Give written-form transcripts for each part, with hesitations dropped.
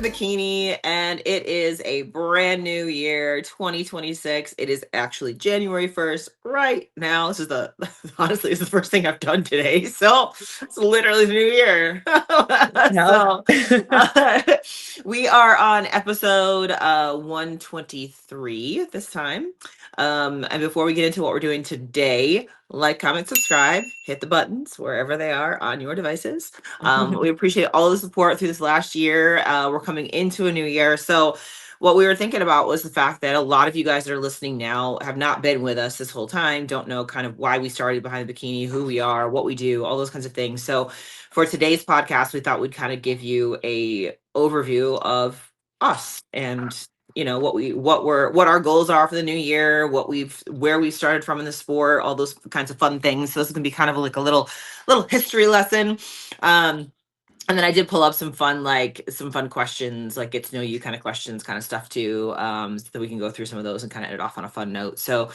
the bikini, and it is a brand new year, 2026. It is actually January 1st right now. This is the honestly, it's the first thing I've done today. So it's literally the new year. Yep. so uh, we are on episode 123 this time. And before we get into what we're doing today, like, comment, subscribe, hit the buttons wherever they are on your devices. We appreciate all the support through this last year. We're coming into a new year. So, what we were thinking about was the fact that a lot of you guys that are listening now have not been with us this whole time, don't know kind of why we started Behind the Bikini, who we are, what we do, all those kinds of things. So, for today's podcast, we thought we'd kind of give you a overview of us and what our goals are for the new year, where we started from in the sport, all those kinds of fun things. So this is gonna be kind of like a little history lesson. um and then I did pull up some fun questions, like get to know you kind of questions, kind of stuff too, so that we can go through some of those and kind of end it off on a fun note. So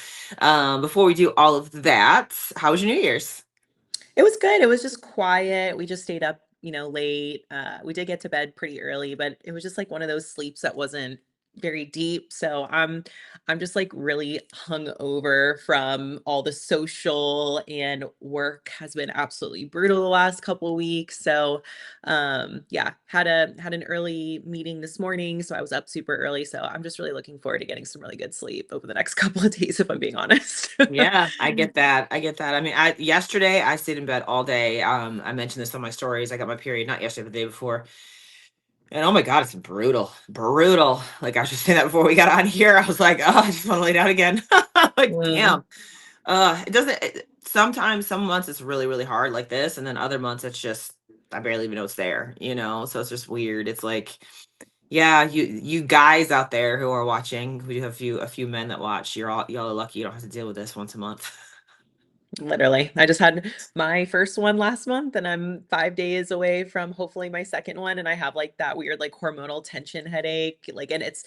before we do all of that, how was your New Year's? It was good. It was just quiet. We just stayed up, late. We did get to bed pretty early, but it was just like one of those sleeps that wasn't very deep. So I'm just like really hung over from all the social and work has been absolutely brutal the last couple of weeks. So yeah, had an early meeting this morning. So I was up super early. So I'm just really looking forward to getting some really good sleep over the next couple of days, if I'm being honest. Yeah, I get that. I get that. I mean, yesterday I stayed in bed all day. I mentioned this on my stories. I got my period not yesterday, the day before. And oh my God, it's brutal. Brutal. Like I was just saying that before we got on here. I was like, oh, I just want to lay down again. Like, Mm, damn. It doesn't sometimes some months it's really, really hard like this, and then other months it's just I barely even know it's there. So it's just weird. It's like, yeah, you guys out there who are watching, we do have a few men that watch. Y'all are lucky you don't have to deal with this once a month. Literally. I just had my first one last month and I'm 5 days away from hopefully my second one. And I have like that weird like hormonal tension headache. Like and it's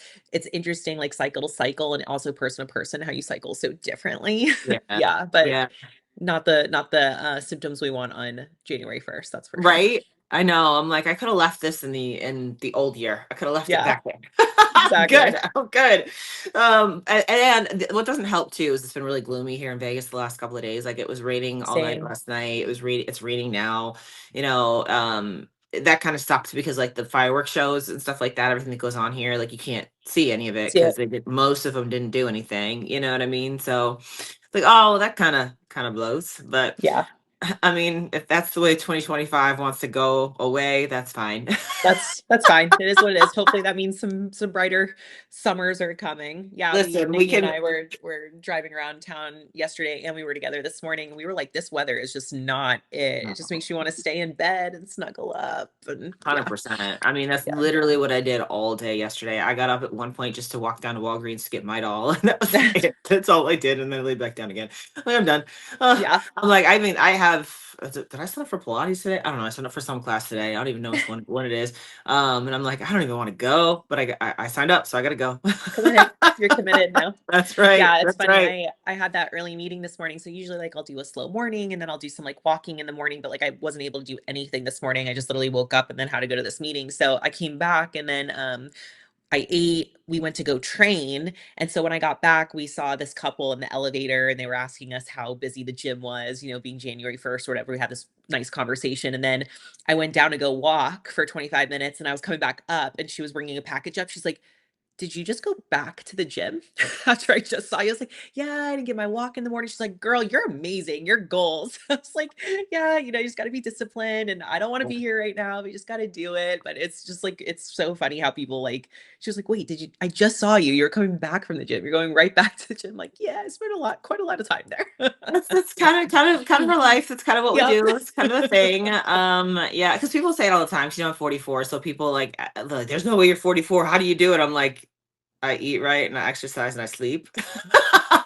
interesting like cycle to cycle and also person to person how you cycle so differently. Yeah. Yeah, but Yeah. not the symptoms we want on January 1st, that's for sure. Right? I know. I'm like, I could have left this in the old year. I could have left it Yeah, back there. I'm good. exactly. I'm good. What doesn't help too is it's been really gloomy here in Vegas the last couple of days. Like it was raining all night Same. last night. It's raining now. That kind of sucks because like the fireworks shows and stuff like that, everything that goes on here, like you can't see any of it See because it. most of them didn't do anything. You know what I mean? So it's like, oh, that kind of blows. But Yeah. I mean, if that's the way 2025 wants to go away, that's fine. That's fine. It is what it is. Hopefully that means some brighter summers are coming. Yeah, we Listen, we Nikki and can. I were driving around town yesterday and we were together this morning. We were like, this weather is just not it. It just makes you want to stay in bed and snuggle up. And yeah. 100%. I mean, that's Yeah. literally what I did all day yesterday. I got up at one point just to walk down to Walgreens to get my doll, and that was it. That's all I did, and then I laid back down again. Like, I'm done. Yeah. I'm like, I mean, I have. Did I sign up for Pilates today? I don't know. I signed up for some class today. I don't even know which one what it is. And I'm like, I don't even want to go, but I signed up, so I got to go. Committed. You're committed now. That's right. Yeah, it's That's funny. right. I had that early meeting this morning. So usually like I'll do a slow morning and then I'll do some like walking in the morning, but like I wasn't able to do anything this morning. I just literally woke up and then had to go to this meeting. So I came back and then I ate, we went to go train. And so when I got back, we saw this couple in the elevator and they were asking us how busy the gym was, being January 1st or whatever. We had this nice conversation. And then I went down to go walk for 25 minutes and I was coming back up and she was bringing a package up. She's like, did you just go back to the gym after I just saw you? I was like, yeah, I didn't get my walk in the morning. She's like, girl, you're amazing. Your goals. I was like, yeah, you just got to be disciplined. And I don't want to be here right now. We just got to do it. But it's just like, it's so funny how people like, she was like, wait, I just saw you. You're coming back from the gym. You're going right back to the gym. Like, yeah, I spent quite a lot of time there. That's kind of our life. That's kind of what we Yep. do. It's kind of a thing. Yeah, because people say it all the time. 'Cause, I'm 44, so people like, there's no way you're 44. How do you do it? I'm like, I eat right and I exercise and I sleep.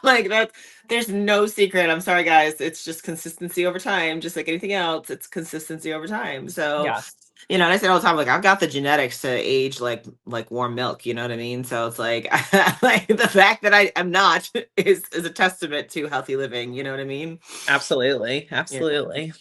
Like that. There's no secret. I'm sorry, guys. It's just consistency over time, just like anything else. It's consistency over time. So, Yeah. And I say all the time, like I've got the genetics to age like warm milk. You know what I mean? So it's like, like the fact that I am not is a testament to healthy living. You know what I mean? Absolutely. Yeah. Absolutely.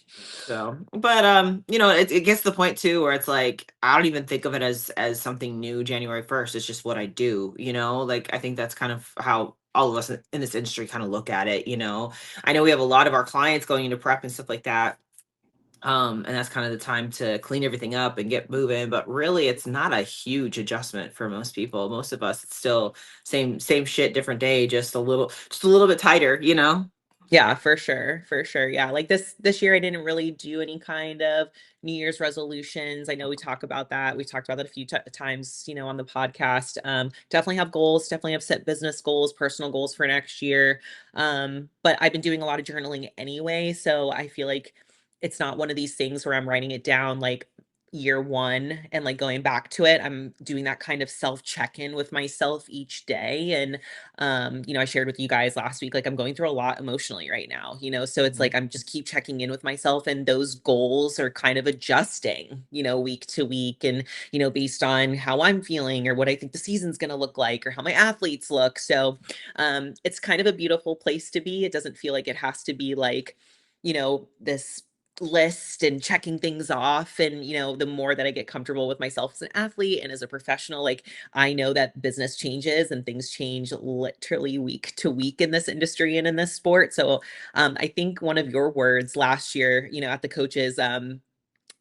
So, but it gets to the point too where it's like I don't even think of it as something new January 1st. It's just what I do. Like I think that's kind of how all of us in this industry kind of look at it. I know we have a lot of our clients going into prep and stuff like that. And that's kind of the time to clean everything up and get moving. But really, it's not a huge adjustment for most people. Most of us, it's still same shit, different day, just a little bit tighter. Yeah, for sure. For sure. Yeah. Like this year I didn't really do any kind of New Year's resolutions. I know we talk about that. We talked about that a few times, on the podcast. Definitely have goals, definitely have set business goals, personal goals for next year. But I've been doing a lot of journaling anyway, so I feel like it's not one of these things where I'm writing it down like year one and like going back to it. I'm doing that kind of self check-in with myself each day. And I shared with you guys last week, like I'm going through a lot emotionally right now, so it's like I'm just keep checking in with myself, and those goals are kind of adjusting, week to week, and based on how I'm feeling or what I think the season's going to look like or how my athletes look. So it's kind of a beautiful place to be. It doesn't feel like it has to be like, this list and checking things off. And the more that I get comfortable with myself as an athlete and as a professional, like I know that business changes and things change literally week to week in this industry and in this sport. So I think one of your words last year, at the coaches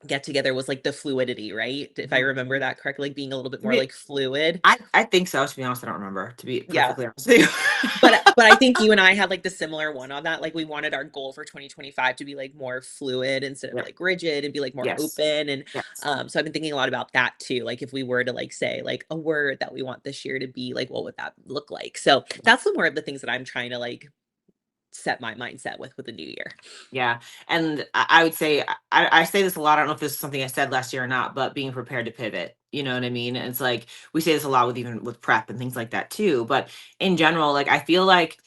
get together was like the fluidity, right? If I Mhm. remember that correctly, like being a little bit To more be, like fluid. I think so. To be honest, I don't remember. To be Yeah. perfectly honest with But I you. think you and I had like the similar one on that. Like we wanted our goal for 2025 to be like more fluid instead of Yep. like rigid, and be like more Yes. open. And Yes. so I've been thinking a lot about that too. Like if we were to like say like a word that we want this year to be, like what would that look like? So that's the more of the things that I'm trying to like set my mindset with the new year. Yeah. And I would say I say this a lot. I don't know if this is something I said last year or not, but being prepared to pivot. You know what I mean? And it's like we say this a lot with even with prep and things like that too. But in general, like I feel like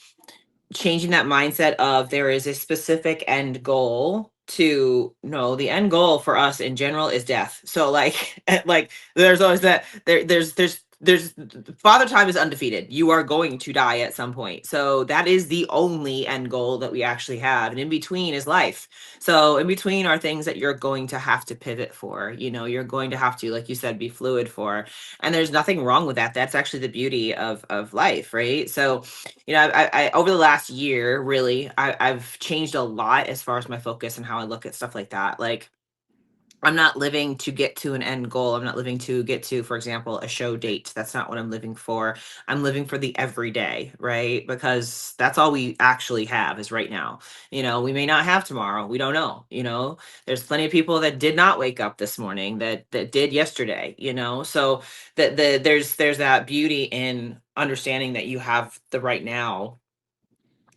changing that mindset of there is a specific end goal to no, the end goal for us in general is death. So like like there's always that there's father time is undefeated. You are going to die at some point. So that is the only end goal that we actually have. And in between is life. So in between are things that you're going to have to pivot for. You're going to have to, like you said, be fluid for. And there's nothing wrong with that. That's actually the beauty of life, right? So I over the last year, really, I've changed a lot as far as my focus and how I look at stuff like that. Like, I'm not living to get to an end goal. I'm not living to get to, for example, a show date. That's not what I'm living for. I'm living for the everyday, right? Because that's all we actually have is right now. We may not have tomorrow. We don't know. There's plenty of people that did not wake up this morning that did yesterday. So there's that beauty in understanding that you have the right now.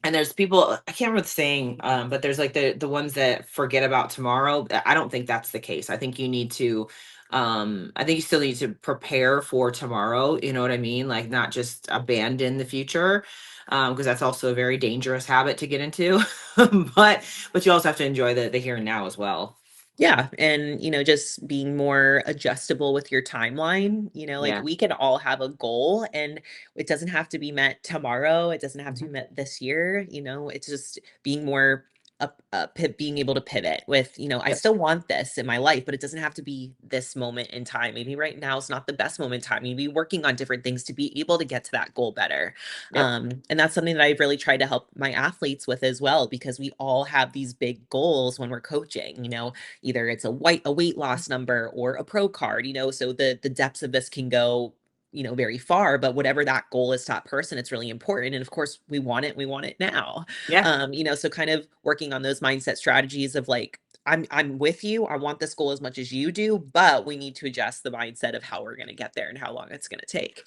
And there's people, I can't remember the saying, but there's like the ones that forget about tomorrow. I don't think that's the case. I think you need to I think you still need to prepare for tomorrow, you know what I mean? Like not just abandon the future. Because that's also a very dangerous habit to get into. But you also have to enjoy the here and now as well. Yeah, and just being more adjustable with your timeline. Like Yeah. we can all have a goal, and it doesn't have to be met tomorrow. It doesn't have to Mhm. be met this year. It's just being more being able to pivot with, I Yep. still want this in my life, but it doesn't have to be this moment in time. Maybe right now is not the best moment in time. Maybe working on different things to be able to get to that goal better. Yep. And that's something that I've really tried to help my athletes with as well, because we all have these big goals when we're coaching. Either it's a weight loss number or a pro card, so the depths of this can go, very far. But whatever that goal is to that person, it's really important. And of course we want it now. Yeah. So kind of working on those mindset strategies of like, I'm with you. I want this goal as much as you do, but we need to adjust the mindset of how we're going to get there and how long it's going to take.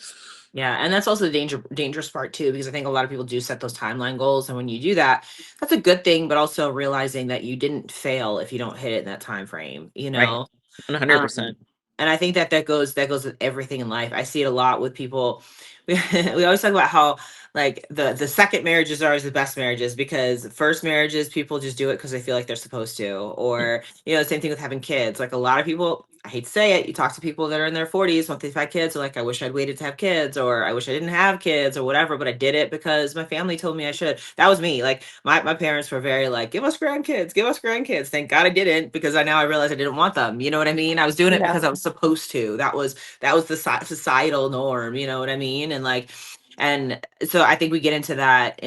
Yeah, and that's also the dangerous part too, because I think a lot of people do set those timeline goals, and when you do that, that's a good thing, but also realizing that you didn't fail if you don't hit it in that time frame, Right. 100%. and I think that goes with everything in life. I see it a lot with people we always talk about how like the second marriages are always the best marriages, because first marriages people just do it because they feel like they're supposed to. Or same thing with having kids. Like a lot of people, I hate to say it, you talk to people that are in their 40s once they've had kids, are like, I wish I'd waited to have kids, or I wish I didn't have kids, or whatever, but I did it because my family told me I should. That was me. Like my parents were very like, give us grandkids, give us grandkids. Thank God I didn't, because I now I realize I didn't want them. You know what I mean? I was doing it Yeah. because I was supposed to. That was the societal norm, you know what I mean? And like, and so I think we get into that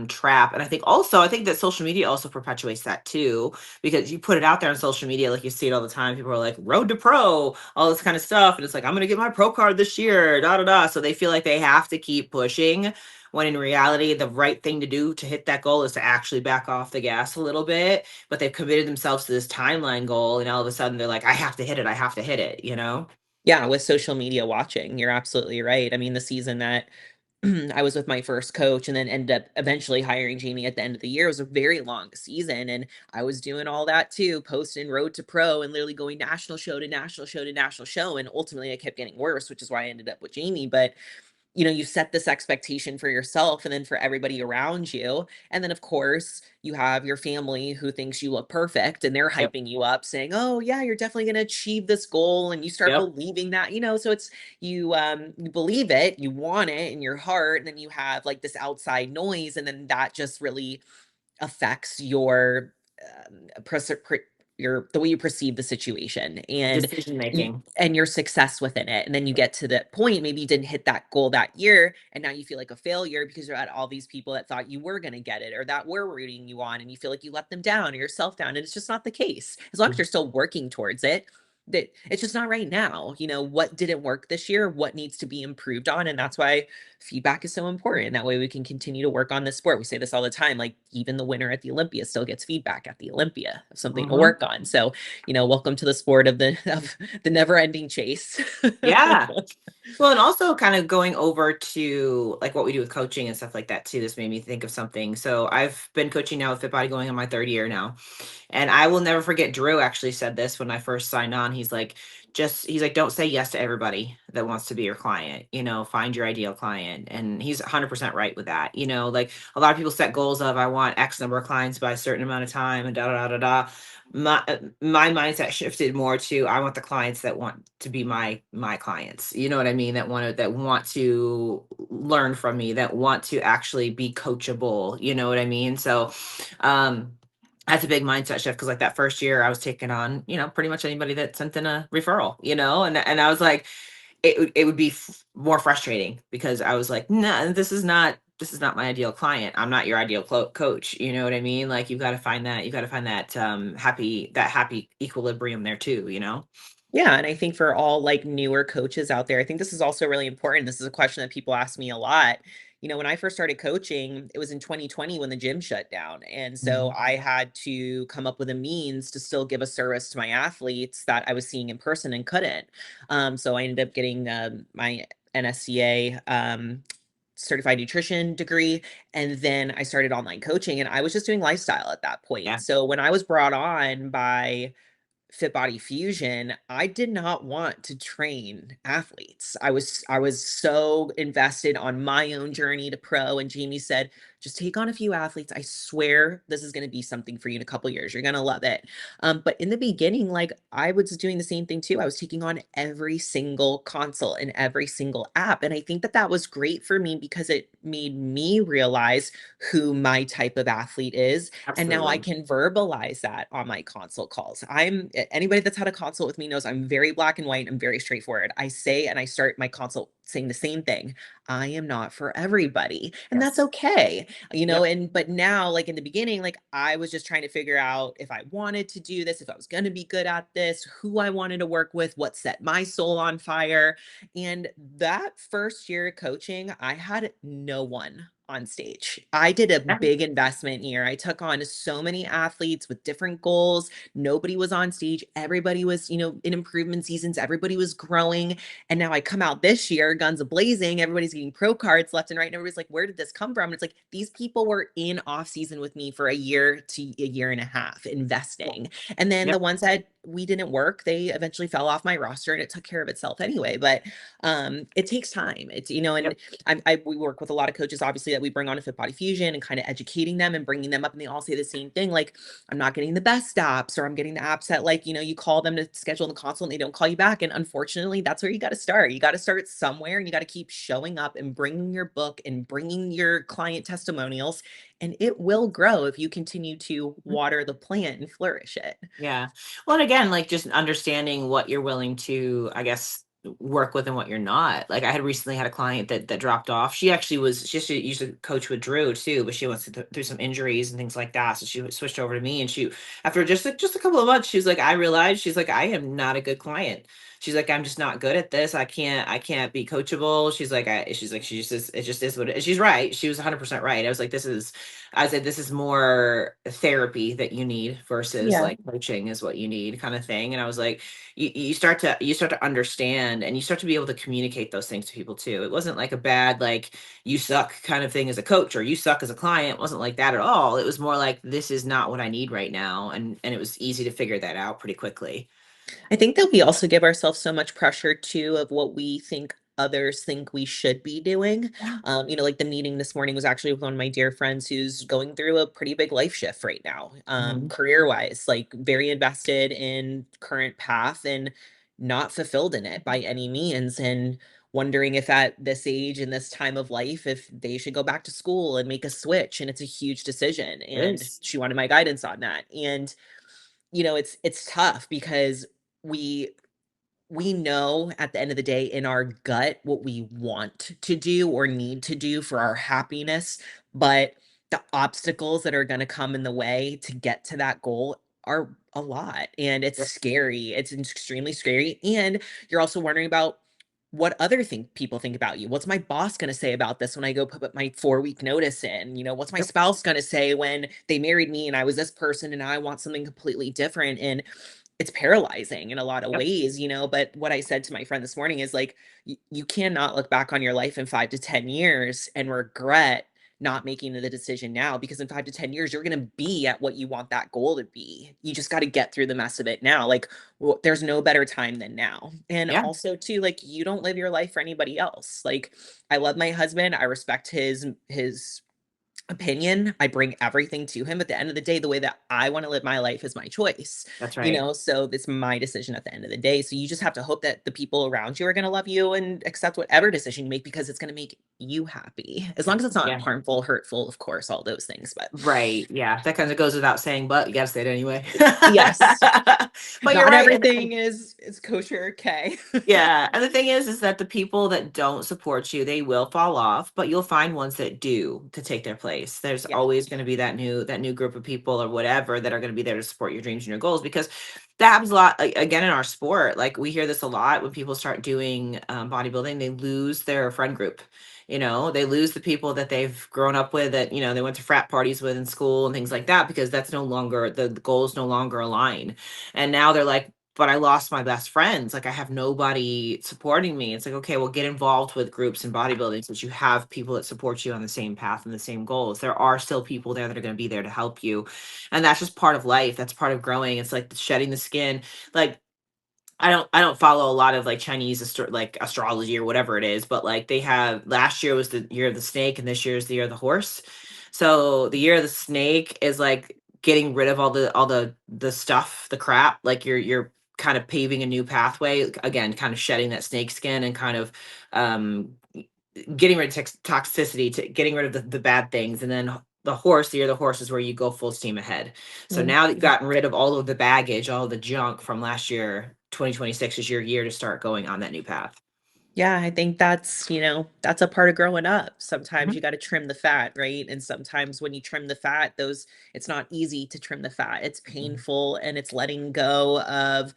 trap. And I think that social media also perpetuates that too, because you put it out there on social media, like you see it all the time. People are like, road to pro, all this kind of stuff. And it's like, I'm gonna get my pro card this year, da da da. So they feel like they have to keep pushing, when in reality the right thing to do to hit that goal is to actually back off the gas a little bit. But they've committed themselves to this timeline goal, and all of a sudden they're like, I have to hit it, I have to hit it, you know? Yeah, with social media watching, you're absolutely right. I mean, the season that I was with my first coach and then ended up eventually hiring Jamie at the end of the year was a very long season. And I was doing all that too, posting road to pro and literally going national show to national show to national show. And ultimately, I kept getting worse, which is why I ended up with Jamie. But you set this expectation for yourself and then for everybody around you. And then, of course, you have your family who thinks you look perfect and they're Yep. hyping you up, saying, oh, yeah, you're definitely going to achieve this goal. And you start Yep. believing that, so it's you believe it, you want it in your heart. And then you have like this outside noise. And then that just really affects your the way you perceive the situation Decision y- making. and your success within it. And then you get to that point, maybe you didn't hit that goal that year, and now you feel like a failure because you're at all these people that thought you were going to get it or that were rooting you on, and you feel like you let them down or yourself down. And it's just not the case. As long as you're still working towards it, that it's just not right now. What didn't work this year, what needs to be improved on. And that's why feedback is so important. That way we can continue to work on this sport. We say this all the time, like even the winner at the Olympia still gets feedback at the Olympia of something to Hmm. work on. So, welcome to the sport of the never-ending chase. Yeah. Well, and also kind of going over to like what we do with coaching and stuff like that too. This made me think of something. So I've been coaching now with Fit Body going on my third year now. And I will never forget, Drew actually said this when I first signed on. He's like, don't say yes to everybody that wants to be your client, find your ideal client. And he's 100% right with that. Like a lot of people set goals of, I want X number of clients by a certain amount of time and da da da da da. My mindset shifted more to, I want the clients that want to be my clients. You know what I mean? That want to learn from me, that want to actually be coachable. You know what I mean? So, um, that's a big mindset shift, because like that first year I was taking on, pretty much anybody that sent in a referral, and I was like, it would be more frustrating, because I was like, no, this is not my ideal client. I'm not your ideal coach. You know what I mean? Like you've got to find that happy equilibrium there too, Yeah, and I think for all like newer coaches out there, I think this is also really important. This is a question that people ask me a lot. When I first started coaching, it was in 2020 when the gym shut down. And so Mhm. I had to come up with a means to still give a service to my athletes that I was seeing in person and couldn't. So I ended up getting my NSCA certified nutrition degree. And then I started online coaching and I was just doing lifestyle at that point. Yeah, So when I was brought on by Fit Body Fusion, I did not want to train athletes. I was so invested on my own journey to pro, and Jamie said, "Just take on a few athletes. I swear this is going to be something for you in a couple years. You're going to love it." But in the beginning, like I was doing the same thing too. I was taking on every single consult and every single app, and I think that that was great for me because it made me realize who my type of athlete is, and now I absolutely. can verbalize that on my consult calls. Anybody that's had a consult with me knows I'm very black and white. I'm very straightforward. I say, and I start my consult saying the same thing. I am not for everybody. And that's Yes. okay. Yep. But now, like in the beginning, like I was just trying to figure out if I wanted to do this, if I was going to be good at this, who I wanted to work with, what set my soul on fire. And that first year of coaching, I had no one on stage. I did a Yeah. big investment year. I took on so many athletes with different goals. Nobody was on stage. Everybody was, in improvement seasons. Everybody was growing. And now I come out this year, guns a blazing. Everybody's getting pro cards left and right. And everybody's like, where did this come from? And it's like, these people were in off season with me for a year to a year and a half Yeah. investing. And then the Yep. ones that we didn't work. They eventually fell off my roster and it took care of itself anyway. But it takes time. It's, and Yep. we work with a lot of coaches, obviously, that we bring on to Fit Body Fusion and kind of educating them and bringing them up. And they all say the same thing, like, I'm not getting the best apps, or I'm getting the apps that, like, you call them to schedule the consult and they don't call you back. And unfortunately, that's where you got to start. You got to start somewhere, and you got to keep showing up and bringing your book and bringing your client testimonials, and it will grow if you continue to water the plant and flourish it. Yeah. Well, and again, like just understanding what you're willing to, I guess, work with and what you're not. Like I had recently had a client that dropped off. She actually was she used to coach with Drew too, but she went through some injuries and things like that. So she switched over to me, and she after just a couple of months, she was like, I realized she's like, I am not a good client. She's like, I'm just not good at this. I can't be coachable. She's like, she just is, it just is what it is. She's right. She was 100% right. I was like, I said, this is more therapy that you need versus Yeah. like coaching is what you need kind of thing. And I was like, you start to understand and you start to be able to communicate those things to people too. It wasn't like a bad, like you suck kind of thing as a coach or you suck as a client. It wasn't like that at all. It was more like, this is not what I need right now. And it was easy to figure that out pretty quickly. I think that we also give ourselves so much pressure too of what we think others think we should be doing. Yeah. Like the meeting this morning was actually with one of my dear friends who's going through a pretty big life shift right now, Mhm. career wise, like very invested in current path and not fulfilled in it by any means. And wondering if at this age and this time of life, if they should go back to school and make a switch. And it's a huge decision. It And is. she wanted my guidance on that. And it's tough because we we know at the end of the day in our gut what we want to do or need to do for our happiness, but the obstacles that are going to come in the way to get to that goal are a lot, and it's Yep. scary. It's extremely scary, and you're also wondering about what other people think about you. What's my boss going to say about this when I go put my 4-week notice in? What's my Yep. spouse going to say when they married me and I was this person and now I want something completely different? And it's paralyzing in a lot of Yep. ways, but what I said to my friend this morning is like, you cannot look back on your life in 5 to 10 years and regret not making the decision now, because in 5 to 10 years you're going to be at what you want that goal to be. You just got to get through the mess of it now. Like, there's no better time than now. And Yeah. also too, like, you don't live your life for anybody else. Like, I love my husband. I respect his opinion. I bring everything to him. At the end of the day, the way that I want to live my life is my choice, That's right. so it's my decision at the end of the day. So you just have to hope that the people around you are going to love you and accept whatever decision you make, because it's going to make you happy. As long as it's not Yeah. harmful, hurtful, of course, all those things. But Right. Yeah. That kind of goes without saying, but you got to say it anyway. yes, But you're not right. everything is kosher. Okay. Yeah, and the thing is that the people that don't support you, they will fall off, but you'll find ones that do to take their place. There's Yeah. always going to be that new group of people or whatever that are going to be there to support your dreams and your goals, because that happens a lot again in our sport. Like we hear this a lot when people start doing bodybuilding, they lose their friend group. They lose the people that they've grown up with, that they went to frat parties with in school and things like that, because that's no longer the goals no longer align. And now they're like, but I lost my best friends. Like I have nobody supporting me. It's like, okay, well, get involved with groups and bodybuilding so that you have people that support you on the same path and the same goals. There are still people there that are going to be there to help you. And that's just part of life. That's part of growing. It's like shedding the skin. Like I don't follow a lot of like Chinese like astrology or whatever it is, but like they have, last year was the year of the snake and this year is the year of the horse. So the year of the snake is like getting rid of all the stuff, the crap, like you're kind of paving a new pathway, again, kind of shedding that snake skin and kind of um getting rid of toxicity, to getting rid of the bad things. And then the year of the horse is where you go full steam ahead. So Mm. now that you've gotten rid of all of the baggage, all of the junk from last year, 2026 is your year to start going on that new path. Yeah, I think that's a part of growing up. Sometimes Mhm. you got to trim the fat, right? And sometimes when you trim the fat, it's not easy to trim the fat. It's Mhm. painful, and it's letting go of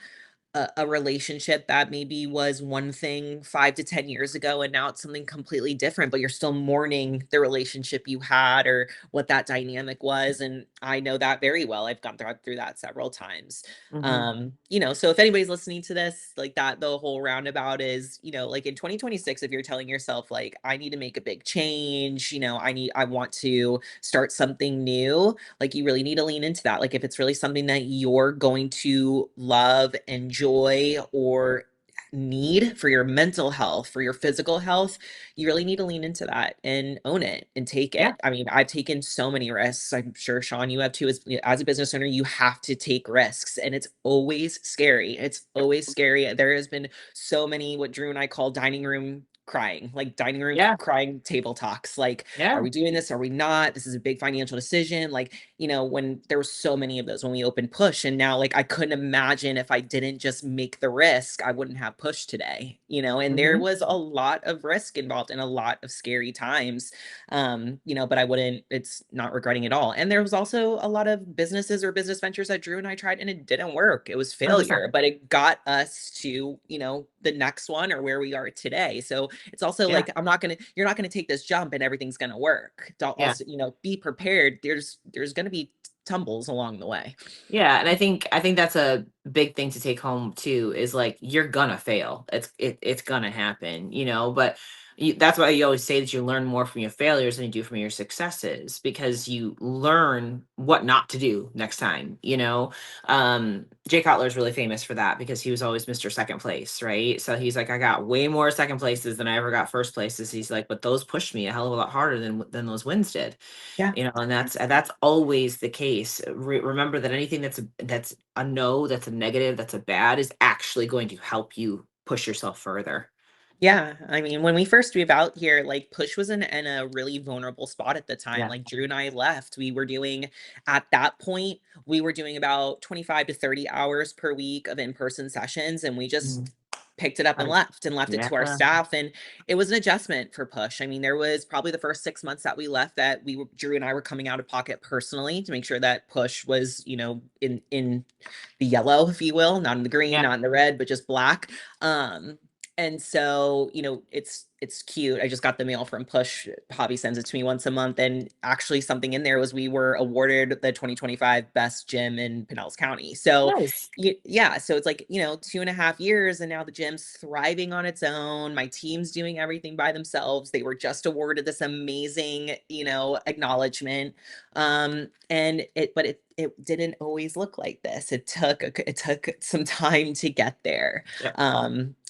a relationship that maybe was one thing 5 to 10 years ago, and now it's something completely different, but you're still mourning the relationship you had or what that dynamic was, and I know that very well. I've gone through that several times. Hmm. So if anybody's listening to this, like that, the whole roundabout is, like in 2026, if you're telling yourself like, I need to make a big change, I want to start something new, like you really need to lean into that. Like if it's really something that you're going to love, enjoy, or need for your mental health, for your physical health, you really need to lean into that and own it and take Yeah, it. I mean, I've taken so many risks. I'm sure Sean, you have too. As a business owner, you have to take risks, and it's always scary. It's always scary. There has been so many what Drew and I call dining room crying, like dining room yeah, crying table talks. Like, are yeah. we doing this? Are we not? This is a big financial decision. Like, when there were so many of those when we opened Push, and now like I couldn't imagine if I didn't just make the risk, I wouldn't have Push today, and there Hmm. was a lot of risk involved and a lot of scary times. But I wouldn't, it's not regretting at all. And there was also a lot of businesses or business ventures that Drew and I tried and it didn't work. It was 100%. failure, but it got us to, the next one or where we are today. So it's also Yeah, like, you're not gonna take this jump and everything's gonna work. Don't yeah. also, be prepared. There's gonna be tumbles along the way. Yeah, and I think that's a big thing to take home too is like you're gonna fail. It's gonna happen, but that's why you always say that you learn more from your failures than you do from your successes because you learn what not to do next time. Jay Cutler is really famous for that because he was always Mr. Second Place, right? So he's like, I got way more second places than I ever got first places. He's like, but those pushed me a hell of a lot harder than those wins did. Yeah. And that's always the case. Remember that anything that's a no, that's a negative, that's a bad is actually going to help you push yourself further. Yeah, I mean, when we first moved out here, like Push was in a really vulnerable spot at the time. Yeah. Like Drew and I left, at that point, we were doing about 25 to 30 hours per week of in-person sessions, and we just Mhm. picked it up Uh, and left it yeah. to our staff. And it was an adjustment for Push. I mean, there was probably the first 6 months that we left that Drew and I were coming out of pocket personally to make sure that Push was, in the yellow, if you will, not in the green, Yeah. not in the red, but just black. And so, it's cute. I just got the mail from Push. Hobby sends it to me once a month. And actually something in there was we were awarded the 2025 best gym in Pinellas County. So Nice. yeah, so it's like, 2.5 years and now the gym's thriving on its own. My team's doing everything by themselves. They were just awarded this amazing, acknowledgement. But it didn't always look like this. It took some time to get there. Yep.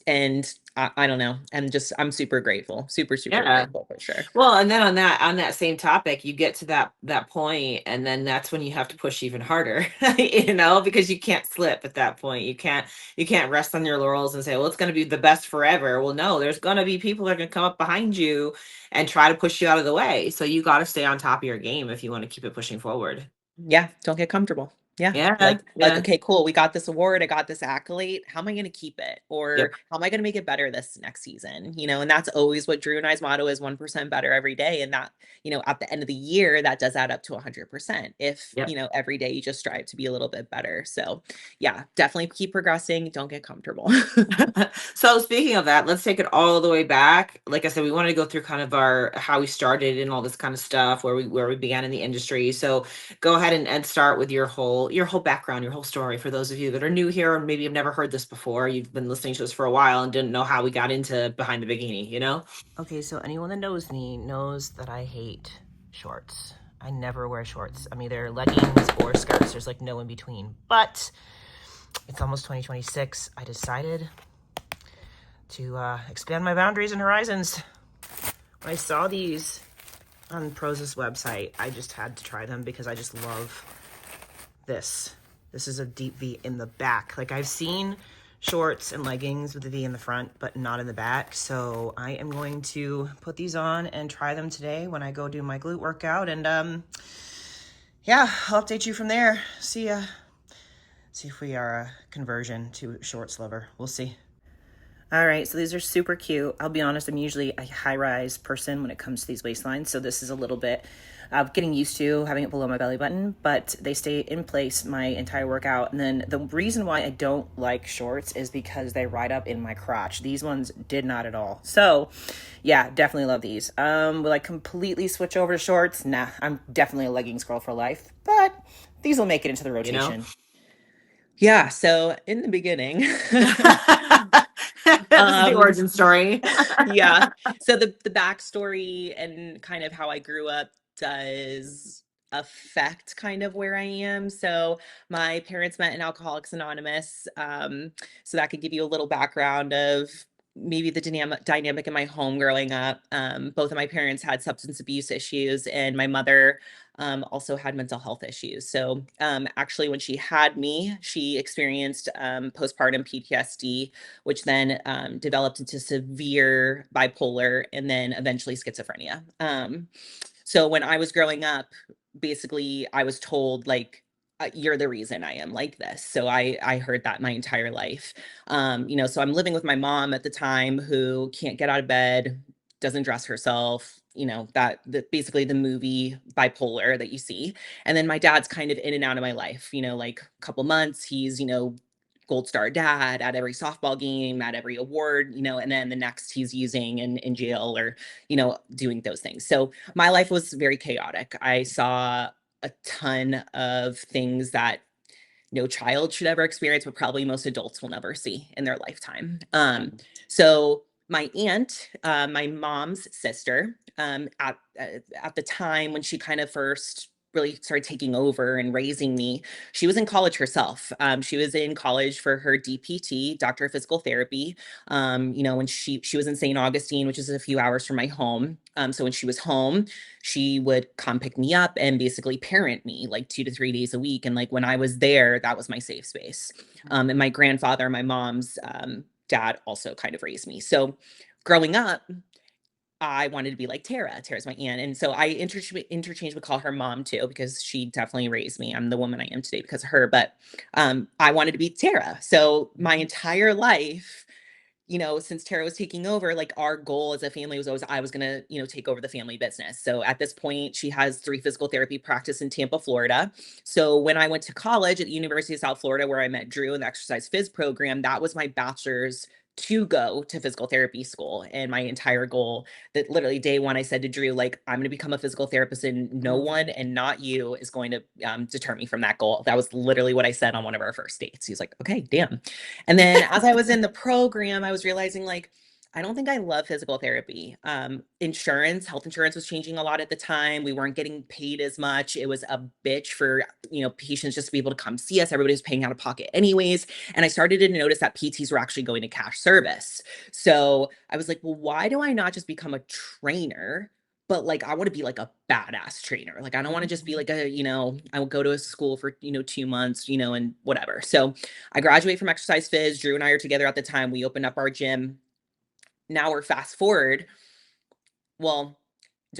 And I don't know. I'm super grateful. Super, super Yeah. grateful for sure. Well, and then on that same topic, you get to that point, and then that's when you have to push even harder, because you can't slip at that point. You can't rest on your laurels and say, well, it's going to be the best forever. Well, no, there's going to be people that are going to come up behind you and try to push you out of the way. So you got to stay on top of your game if you want to keep it pushing forward. Yeah, don't get comfortable. Yeah. Yeah, Like, yeah, okay, cool. We got this award. I got this accolade. How am I going to keep it? Or yep, how am I going to make it better this next season? And that's always what Drew and I's motto is 1% better every day. And that, at the end of the year, that does add up to 100% if, yep. every day you just strive to be a little bit better. So yeah, definitely keep progressing. Don't get comfortable. So speaking of that, let's take it all the way back. Like I said, we wanted to go through kind of our how we started and all this kind of stuff, where we began in the industry. So go ahead and start with your whole background, your whole story for those of you that are new here or maybe have never heard this before. You've been listening to us for a while and didn't know how we got into behind the bikini. Okay, so anyone that knows me knows that I hate shorts. I never wear shorts. I'm either leggings or skirts. There's like no in between. But it's almost 2026. I decided to expand my boundaries and horizons. When I saw these on Prozis website, I just had to try them because I just love this. This is a deep V in the back. Like I've seen shorts and leggings with a V in the front, but not in the back. So I am going to put these on and try them today when I go do my glute workout. And yeah, I'll update you from there. See ya. See if we are a conversion to shorts lover. We'll see. All right, so these are super cute. I'll be honest, I'm usually a high rise person when it comes to these waistlines, so this is a little bit of getting used to having it below my belly button, but they stay in place my entire workout. And then the reason why I don't like shorts is because they ride up in my crotch. These ones did not at all. So, yeah, definitely love these. Will I completely switch over to shorts? Nah, I'm definitely a leggings girl for life, but these will make it into the You know? rotation. Yeah, so in the beginning, This is the um, origin story. yeah. So the backstory and kind of how I grew up does affect kind of where I am. So my parents met in Alcoholics Anonymous. So that could give you a little background of maybe the dynamic in my home growing up. Both of my parents had substance abuse issues, and my mother also had mental health issues. So actually, when she had me, she experienced postpartum PTSD, which then developed into severe bipolar and then eventually schizophrenia. So when I was growing up, basically I was told like, you're the reason I am like this. So I heard that my entire life. So I'm living with my mom at the time who can't get out of bed, doesn't dress herself, basically the movie bipolar that you see. And then my dad's kind of in and out of my life, like a couple months, he's, gold star dad at every softball game, at every award, and then the next he's using in jail or, doing those things. So my life was very chaotic. I saw a ton of things that no child should ever experience, but probably most adults will never see in their lifetime. So my aunt, my mom's sister, at the time when she kind of first really started taking over and raising me, she was in college herself. She was in college for her DPT, Doctor of Physical Therapy. When she was in St. Augustine, which is a few hours from my home. So when she was home, she would come pick me up and basically parent me like 2 to 3 days a week. And like when I was there, that was my safe space. And my grandfather, my mom's dad, also kind of raised me. So growing up, I wanted to be like Tara. Tara's my aunt. And so I interchangeably call her mom too, because she definitely raised me. I'm the woman I am today because of her. But I wanted to be Tara. So my entire life, since Tara was taking over, like our goal as a family was always I was gonna, take over the family business. So at this point, she has 3 physical therapy practice in Tampa, Florida. So when I went to college at the University of South Florida, where I met Drew in the exercise phys program, that was my bachelor's to go to physical therapy school. And my entire goal, that literally day one, I said to Drew, like, I'm going to become a physical therapist, and no Mhm. one and not you is going to deter me from that goal. That was literally what I said on one of our first dates. He's like, okay, damn. And then as I was in the program, I was realizing like, I don't think I love physical therapy. Health insurance was changing a lot at the time. We weren't getting paid as much. It was a bitch for, patients just to be able to come see us. Everybody was paying out of pocket anyways. And I started to notice that PTs were actually going to cash service. So I was like, well, why do I not just become a trainer? But like, I want to be like a badass trainer. Like, I don't want to just be like I will go to a school for, 2 months, and whatever. So I graduated from exercise phys. Drew and I are together at the time. We opened up our gym. Now we're fast forward. Well,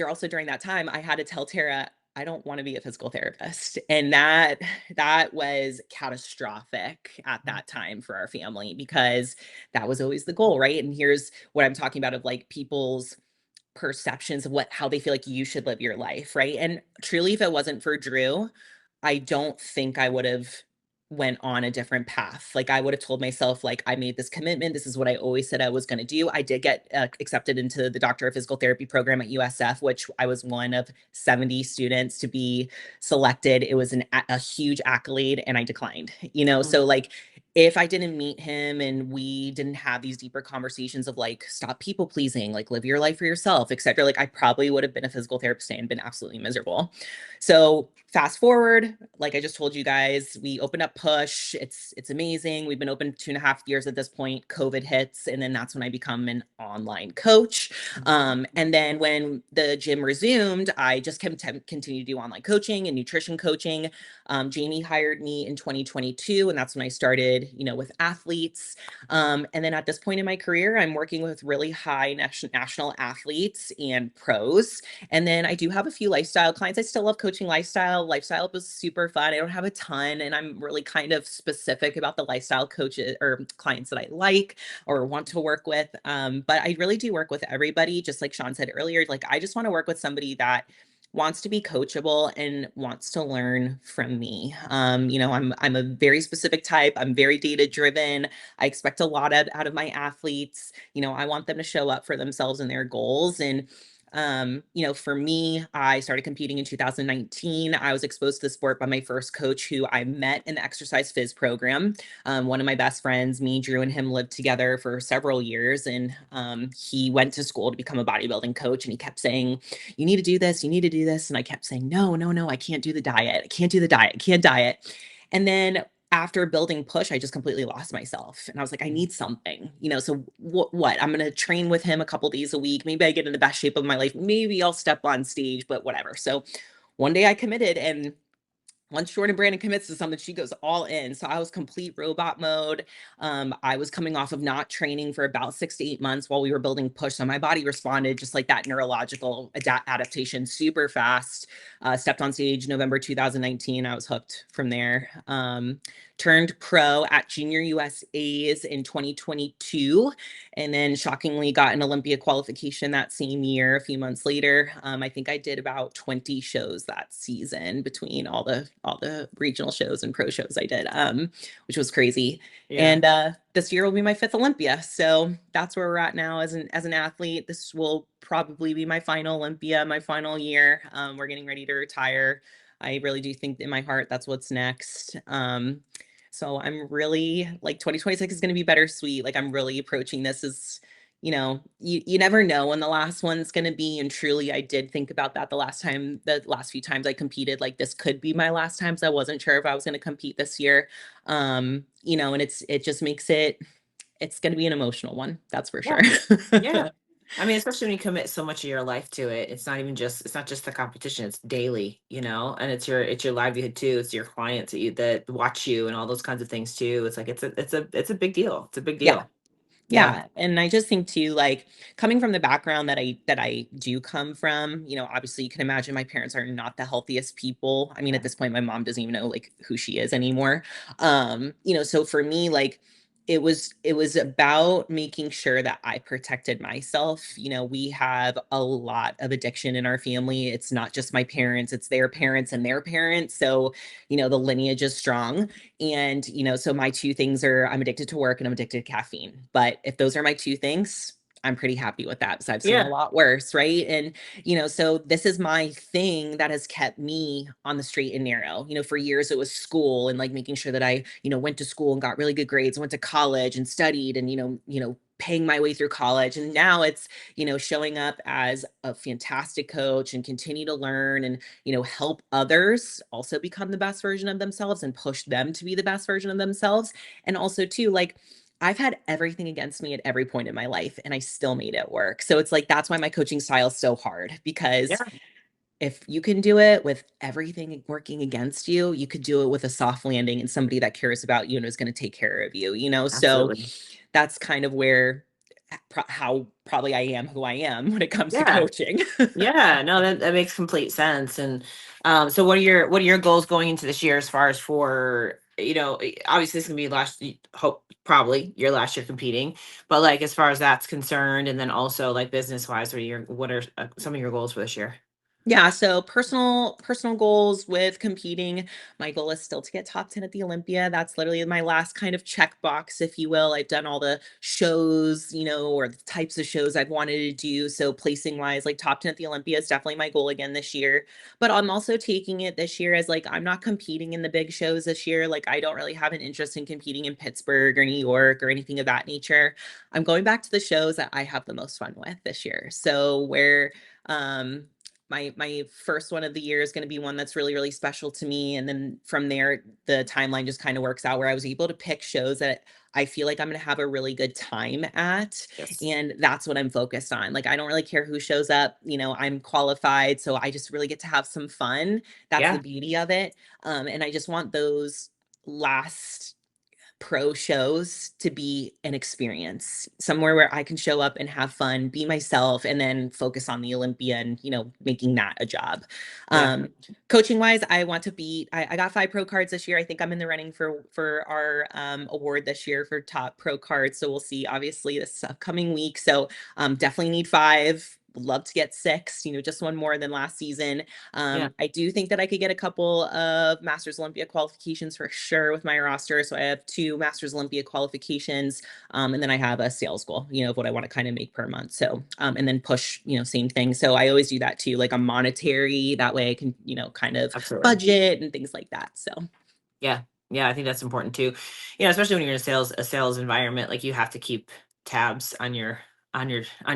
also during that time, I had to tell Tara, I don't want to be a physical therapist. And that was catastrophic at that time for our family, because that was always the goal, right? And here's what I'm talking about of like people's perceptions of how they feel like you should live your life, right? And truly, if it wasn't for Drew, I don't think I would have went on a different path. Like I would have told myself like I made this commitment, this is what I always said I was going to do. I did get accepted into the Doctor of Physical Therapy program at USF, which I was one of 70 students to be selected. It was a huge accolade, and I declined. So like if I didn't meet him and we didn't have these deeper conversations of like, stop people pleasing, like live your life for yourself, etc., like I probably would have been a physical therapist and been absolutely miserable. So fast forward, like I just told you guys, we opened up Push. It's amazing. We've been open 2.5 years at this point. COVID hits, and then that's when I become an online coach. And then when the gym resumed, I just continued to do online coaching and nutrition coaching. Jamie hired me in 2022, and that's when I started connected, with athletes. And then at this point in my career, I'm working with really high national athletes and pros. And then I do have a few lifestyle clients. I still love coaching lifestyle. Lifestyle was super fun. I don't have a ton, and I'm really kind of specific about the lifestyle coaches or clients that I like or want to work with. But I really do work with everybody. Just like Sean said earlier, like I just want to work with somebody that wants to be coachable and wants to learn from me. I'm a very specific type. I'm very data driven. I expect a lot out of my athletes. I want them to show up for themselves and their goals. And for me, I started competing in 2019. I was exposed to the sport by my first coach who I met in the exercise phys program. One of my best friends, me, Drew, and him lived together for several years. And he went to school to become a bodybuilding coach. And he kept saying, you need to do this, you need to do this. And I kept saying, no, no, no, I can't do the diet. I can't do the diet. I can't diet. And then after building push, I just completely lost myself. And I was like, I need something, so what? I'm going to train with him a couple days a week. Maybe I get in the best shape of my life. Maybe I'll step on stage, but whatever. So one day I committed, and once Jordan Brandon commits to something, she goes all in. So I was complete robot mode. I was coming off of not training for about 6 to 8 months while we were building push. So my body responded just like that neurological adaptation super fast. Stepped on stage November 2019. I was hooked from there. Turned pro at Junior USA's in 2022. And then shockingly got an Olympia qualification that same year. A few months later, I think I did about 20 shows that season between all the regional shows and pro shows I did, which was crazy. Yeah. And this year will be my fifth Olympia, so that's where we're at now as an athlete. This will probably be my final Olympia, my final year. We're getting ready to retire. I really do think in my heart that's what's next. So I'm really like 2026 is going to be bittersweet. Like I'm really approaching this as, you never know when the last one's going to be. And truly, I did think about that the last few times I competed, like this could be my last time. So I wasn't sure if I was going to compete this year. And it just makes it's going to be an emotional one. That's for Yeah. sure. Yeah. I mean, especially when you commit so much of your life to it, it's not just the competition, it's daily, and it's your livelihood too. It's your clients that watch you and all those kinds of things too. It's like it's a big deal. It's a big Yeah. deal. Yeah. Yeah, and I just think too, like coming from the background that I do come from, obviously you can imagine my parents are not the healthiest people. I mean, at this point, my mom doesn't even know like who she is anymore. So for me, like it was about making sure that I protected myself. We have a lot of addiction in our family. It's not just my parents, it's their parents and their parents. So, the lineage is strong. And, so my two things are I'm addicted to work and I'm addicted to caffeine. But if those are my two things, I'm pretty happy with that because I've seen a Yeah. lot worse, right? And, so this is my thing that has kept me on the straight and narrow. For years it was school and like making sure that I, went to school and got really good grades, went to college and studied and, paying my way through college. And now it's, showing up as a fantastic coach and continue to learn and, help others also become the best version of themselves and push them to be the best version of themselves. And also too, like I've had everything against me at every point in my life and I still made it work. So it's like that's why my coaching style is so hard because Yeah. if you can do it with everything working against you, you could do it with a soft landing and somebody that cares about you and is going to take care of you. So Absolutely. that's kind of where how probably I am who I am when it comes to Yeah. coaching. Yeah, no, that makes complete sense. And so what are your goals going into this year as far as for, obviously this is gonna be hope probably your last year competing, but like as far as that's concerned, and then also like business wise, what are some of your goals for this year? Yeah, so personal goals with competing. My goal is still to get top 10 at the Olympia. That's literally my last kind of checkbox, if you will. I've done all the shows, or the types of shows I've wanted to do. So placing wise, like top 10 at the Olympia is definitely my goal again this year. But I'm also taking it this year as like I'm not competing in the big shows this year. Like I don't really have an interest in competing in Pittsburgh or New York or anything of that nature. I'm going back to the shows that I have the most fun with this year. So where um my first one of the year is going to be one that's really really special to me, and then from there the timeline just kind of works out where I was able to pick shows that I feel like I'm going to have a really good time at, Yes. and that's what I'm focused on. Like I don't really care who shows up, I'm qualified, so I just really get to have some fun. That's the Yeah. beauty of it. And I just want those last pro shows to be an experience, somewhere where I can show up and have fun, be myself, and then focus on the Olympia and, making that a job. Yeah. Coaching wise, I want to be, I got 5 pro cards this year. I think I'm in the running for our award this year for top pro cards. So we'll see, obviously, this upcoming week. So definitely need 5. Would love to get 6, just one more than last season. Yeah. I do think that I could get a couple of Masters Olympia qualifications for sure with my roster. So I have 2 Masters Olympia qualifications, and then I have a sales goal, of what I want to kind of make per month. So, and then push, same thing. So I always do that too, like a monetary. That way I can, kind of Absolutely. budget and things like that. So, of Yeah. Yeah. I think that's important too. Especially when you're in a sales environment, like you have to keep tabs on your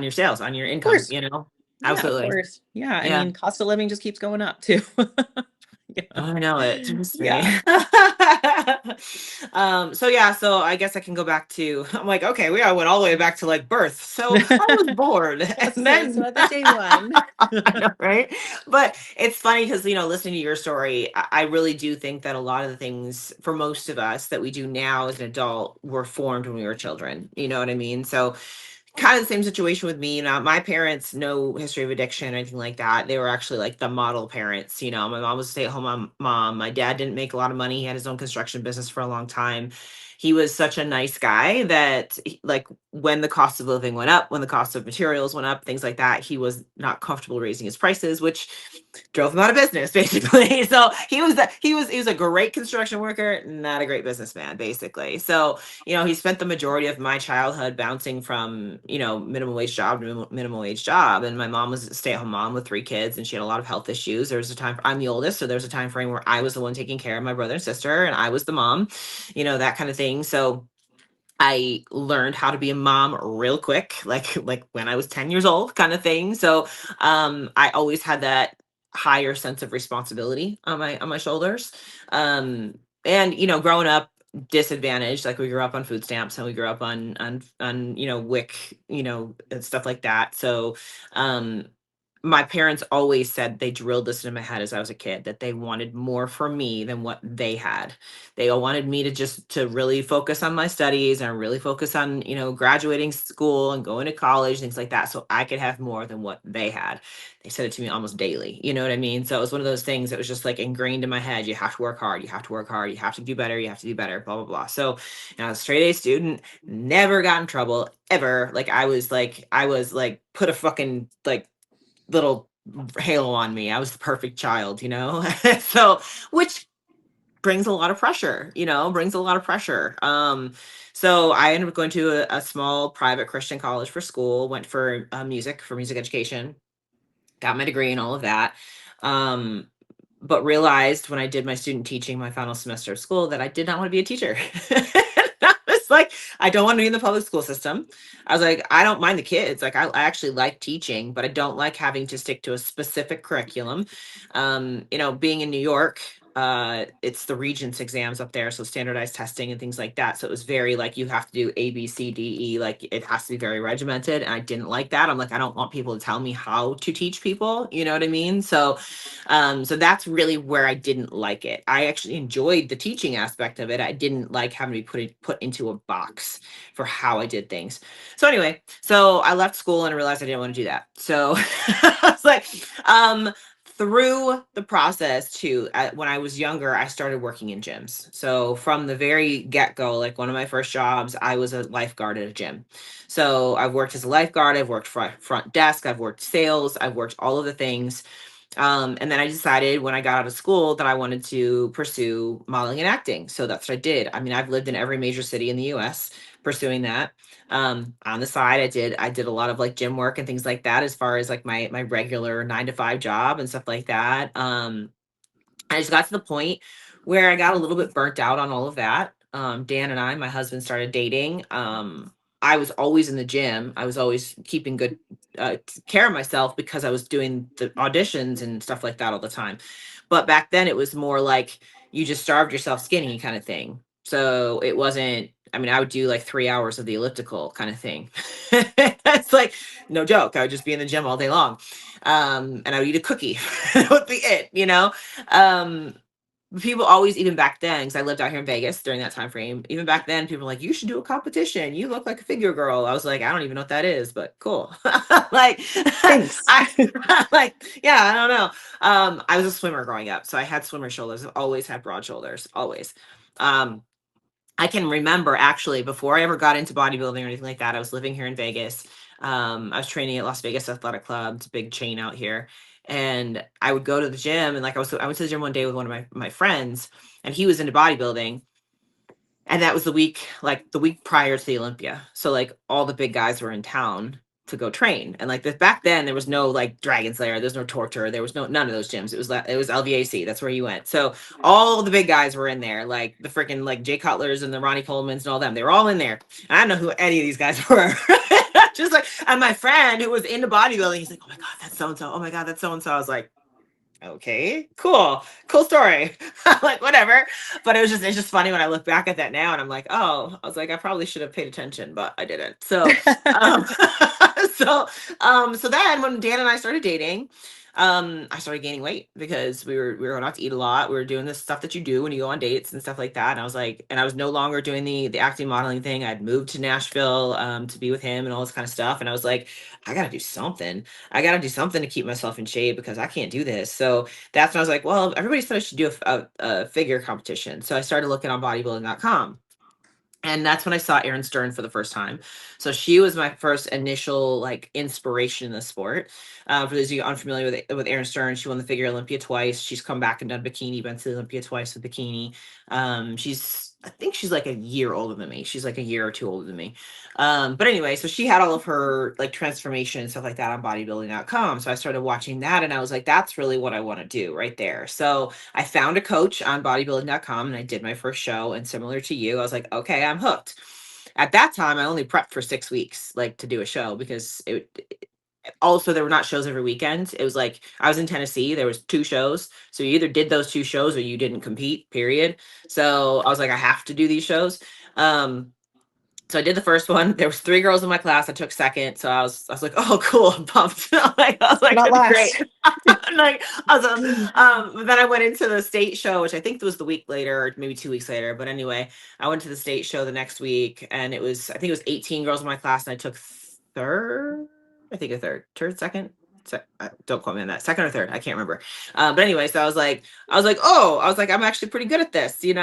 sales, on your income, course, yeah, of Absolutely. course, yeah. I Yeah. mean, cost of living just keeps going up too. Yeah, I know it. Trust me. yeah. So yeah, so I guess I can go back to, I'm like, okay, we all went all the way back to like birth. So I was born Let's and say then so at the day one. I know, right? But it's funny because, listening to your story, I really do think that a lot of the things for most of us that we do now as an adult were formed when we were children. You know what I mean? So kind of the same situation with me. My parents, no history of addiction or anything like that. They were actually like the model parents. My mom was a stay-at-home mom. My dad didn't make a lot of money. He had his own construction business for a long time. He was such a nice guy that like when the cost of living went up, when the cost of materials went up, things like that, he was not comfortable raising his prices, which drove him out of business basically. So he was a great construction worker, not a great businessman, basically. So he spent the majority of my childhood bouncing from, minimum wage job to minimum wage job. And my mom was a stay-at-home mom with 3 kids, and she had a lot of health issues. There was a time, I'm the oldest, so there was a time frame where I was the one taking care of my brother and sister, and I was the mom, that kind of thing. So I learned how to be a mom real quick, like when I was 10 years old, kind of thing. So I always had that higher sense of responsibility on my shoulders. And growing up disadvantaged, like we grew up on food stamps and we grew up on WIC, and stuff like that. So um my parents always said, they drilled this into my head as I was a kid, that they wanted more for me than what they had. They all wanted me to really focus on my studies and really focus on, graduating school and going to college, things like that, so I could have more than what they had. They said it to me almost daily. You know what I mean? So it was one of those things that was just like ingrained in my head. You have to work hard. You have to work hard. You have to do better. You have to do better, blah, blah, blah. So, I was a straight A student, never got in trouble ever. Like I was like put a fucking like little halo on me. I was the perfect child, so which brings a lot of pressure, brings a lot of pressure. So I ended up going to a small private Christian college for school, went for music education, got my degree and all of that. Um, but realized when I did my student teaching my final semester of school that I did not want to be a teacher. I was like, I don't want to be in the public school system. I was like, I don't mind the kids. Like, I actually like teaching, but I don't like having to stick to a specific curriculum. Being in New York, it's the Regents exams up there, so standardized testing and things like that. So it was very like you have to do A, B, C, D, E. Like it has to be very regimented, and I didn't like that. I'm like, I don't want people to tell me how to teach people. You know what I mean? So that's really where I didn't like it. I actually enjoyed the teaching aspect of it. I didn't like having to be put into a box for how I did things. So anyway, so I left school and realized I didn't want to do that. So I was like, through the process too, when I was younger, I started working in gyms. So from the very get-go, like one of my first jobs, I was a lifeguard at a gym. So I've worked as a lifeguard, I've worked front desk, I've worked sales, I've worked all of the things. And then I decided when I got out of school that I wanted to pursue modeling and acting. So that's what I did. I mean, I've lived in every major city in the US pursuing that. On the side, I did a lot of like gym work and things like that, as far as like my regular 9 to 5 job and stuff like that. I just got to the point where I got a little bit burnt out on all of that. Dan and I, my husband, started dating. I was always in the gym. I was always keeping good care of myself because I was doing the auditions and stuff like that all the time. But back then, it was more like you just starved yourself skinny kind of thing. So it wasn't. I mean, I would do like 3 hours of the elliptical kind of thing. It's like no joke. I would just be in the gym all day long, and I would eat a cookie. That would be it. Um people always, even back then, because I lived out here in Vegas during that time frame, even back then, people were like, you should do a competition. You look like a figure girl. I was like, I don't even know what that is, but cool. Like, Thanks. I like, yeah, I don't know. I was a swimmer growing up, so I had swimmer shoulders. I've always had broad shoulders, always. Um, I can remember actually before I ever got into bodybuilding or anything like that, I was living here in Vegas. I was training at Las Vegas Athletic Club. It's a big chain out here. And I would go to the gym, and like I went to the gym one day with one of my friends, and he was into bodybuilding, and that was the week, like the week prior to the Olympia. So like all the big guys were in town to go train. And like back then there was no like Dragon Slayer, there's no Torture, there was none of those gyms. It was LVAC, that's where you went. So all the big guys were in there, like the freaking like Jay Cutlers and the Ronnie Colemans and all them. They were all in there. And I don't know who any of these guys were. Just like, and my friend who was into bodybuilding, he's like, oh my God, that's so and so. Oh my God, that's so and so. I was like, okay, cool story. Like whatever. But it's just funny when I look back at that now, and I'm like, oh, I was like, I probably should have paid attention, but I didn't. So um so then when Dan and I started dating, I started gaining weight because we were going out to eat a lot. We were doing this stuff that you do when you go on dates and stuff like that. And I was like, and I was no longer doing the acting modeling thing. I'd moved to Nashville to be with him and all this kind of stuff. And I was like, I gotta do something. I got to do something to keep myself in shape because I can't do this. So that's when I was like, well, everybody said I should do a figure competition. So I started looking on bodybuilding.com. And that's when I saw Erin Stern for the first time. So she was my first initial like inspiration in the sport. For those of you unfamiliar with Erin Stern, she won the Figure Olympia twice. She's come back and done bikini, been to the Olympia twice with bikini. I think she's like a year older than me. She's like a year or two older than me. But anyway, so she had all of her like transformation and stuff like that on bodybuilding.com. So I started watching that, and I was like, that's really what I want to do right there. So I found a coach on bodybuilding.com, and I did my first show. And similar to you, I was like, okay, I'm hooked. At that time, I only prepped for 6 weeks, like to do a show, because also there were not shows every weekend. It was like I was in Tennessee, there was two shows, so you either did those two shows or you didn't compete, period. So I was like, I have to do these shows. So I did the first one. There was three girls in my class. I took second. So I was like, oh, cool. I'm pumped. I was like, Not that's great. last. Like, but then I went into the state show, which I think was the week later, or maybe 2 weeks later. But anyway, I went to the state show the next week, and I think it was 18 girls in my class, and I took third. I think a third, second. Don't quote me on that. Second or third, I can't remember. But anyway, so I was like, I'm actually pretty good at this, and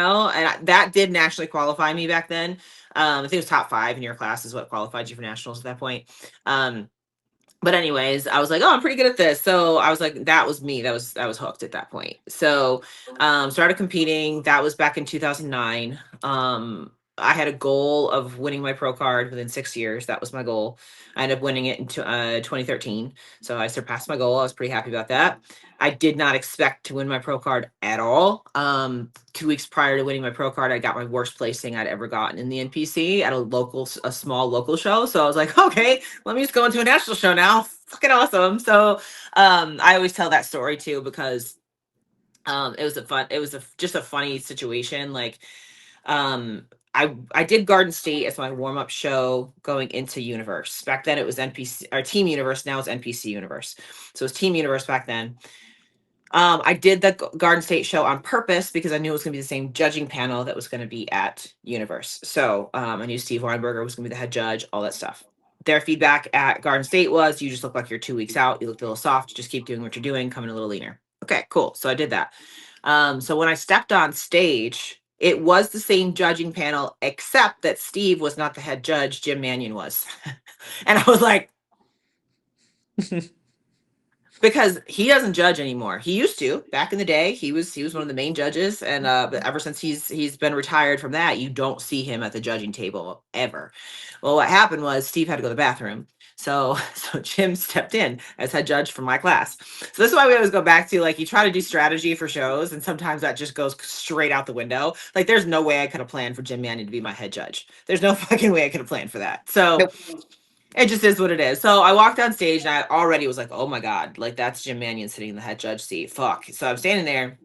that did nationally qualify me back then. I think it was top 5 in your class is what qualified you for nationals at that point. Um, but anyways, I was like, oh, I'm pretty good at this. So I was like, that was me. That was hooked at that point. So started competing. That was back in 2009. I had a goal of winning my pro card within 6 years. That was my goal. I ended up winning it in 2013. So I surpassed my goal. I was pretty happy about that. I did not expect to win my pro card at all. 2 weeks prior to winning my pro card, I got my worst placing I'd ever gotten in the NPC at a small local show. So I was like, okay, let me just go into a national show now. Fucking awesome. So I always tell that story too, because it was just a funny situation. Like I did Garden State as my warm up show going into Universe. Back then it was NPC or Team Universe. Now it's NPC Universe. So it's Team Universe back then. I did the Garden State show on purpose because I knew it was going to be the same judging panel that was going to be at Universe. So I knew Steve Weinberger was going to be the head judge, all that stuff. Their feedback at Garden State was, you just look like you're 2 weeks out. You look a little soft. Just keep doing what you're doing. Coming a little leaner. Okay, cool. So I did that. So when I stepped on stage, it was the same judging panel, except that Steve was not the head judge. Jim Mannion was. And I was like, because he doesn't judge anymore. He used to back in the day. He was one of the main judges, and but ever since he's been retired from that, you don't see him at the judging table ever. Well, what happened was Steve had to go to the bathroom, so so Jim stepped in as head judge for my class. So this is why we always go back to, like, you try to do strategy for shows, and sometimes that just goes straight out the window. Like, there's no way I could have planned for Jim Mannion to be my head judge. There's no fucking way I could have planned for that. So Nope. it just is what it is. So I walked on stage, and I already was like, oh my God, like that's Jim Mannion sitting in the head judge seat. Fuck. So I'm standing there,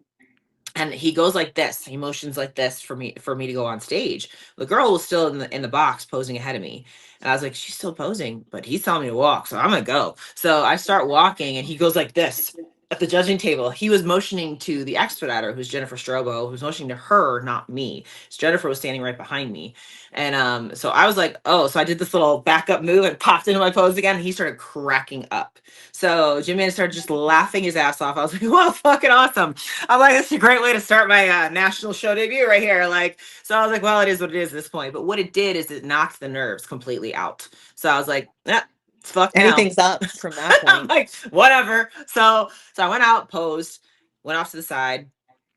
and he goes like this. He motions like this for me to go on stage. The girl was still in the box posing ahead of me. And I was like, she's still posing, but he's telling me to walk, so I'm gonna go. So I start walking, and he goes like this. at the judging table. He was motioning to the expediter, who's Jennifer Strobo, who's motioning to her, not me. So Jennifer was standing right behind me. And so I was like, oh, so I did this little backup move and popped into my pose again. And he started cracking up. So Jimmy started just laughing his ass off. I was like, wow, fucking awesome. I'm like, that's a great way to start my national show debut right here. Like, so I was like, well, it is what it is at this point. But what it did is it knocked the nerves completely out. So I was like, yeah, it's fucked now. Anything's up from that I'm point. like, whatever. So I went out, posed, went off to the side.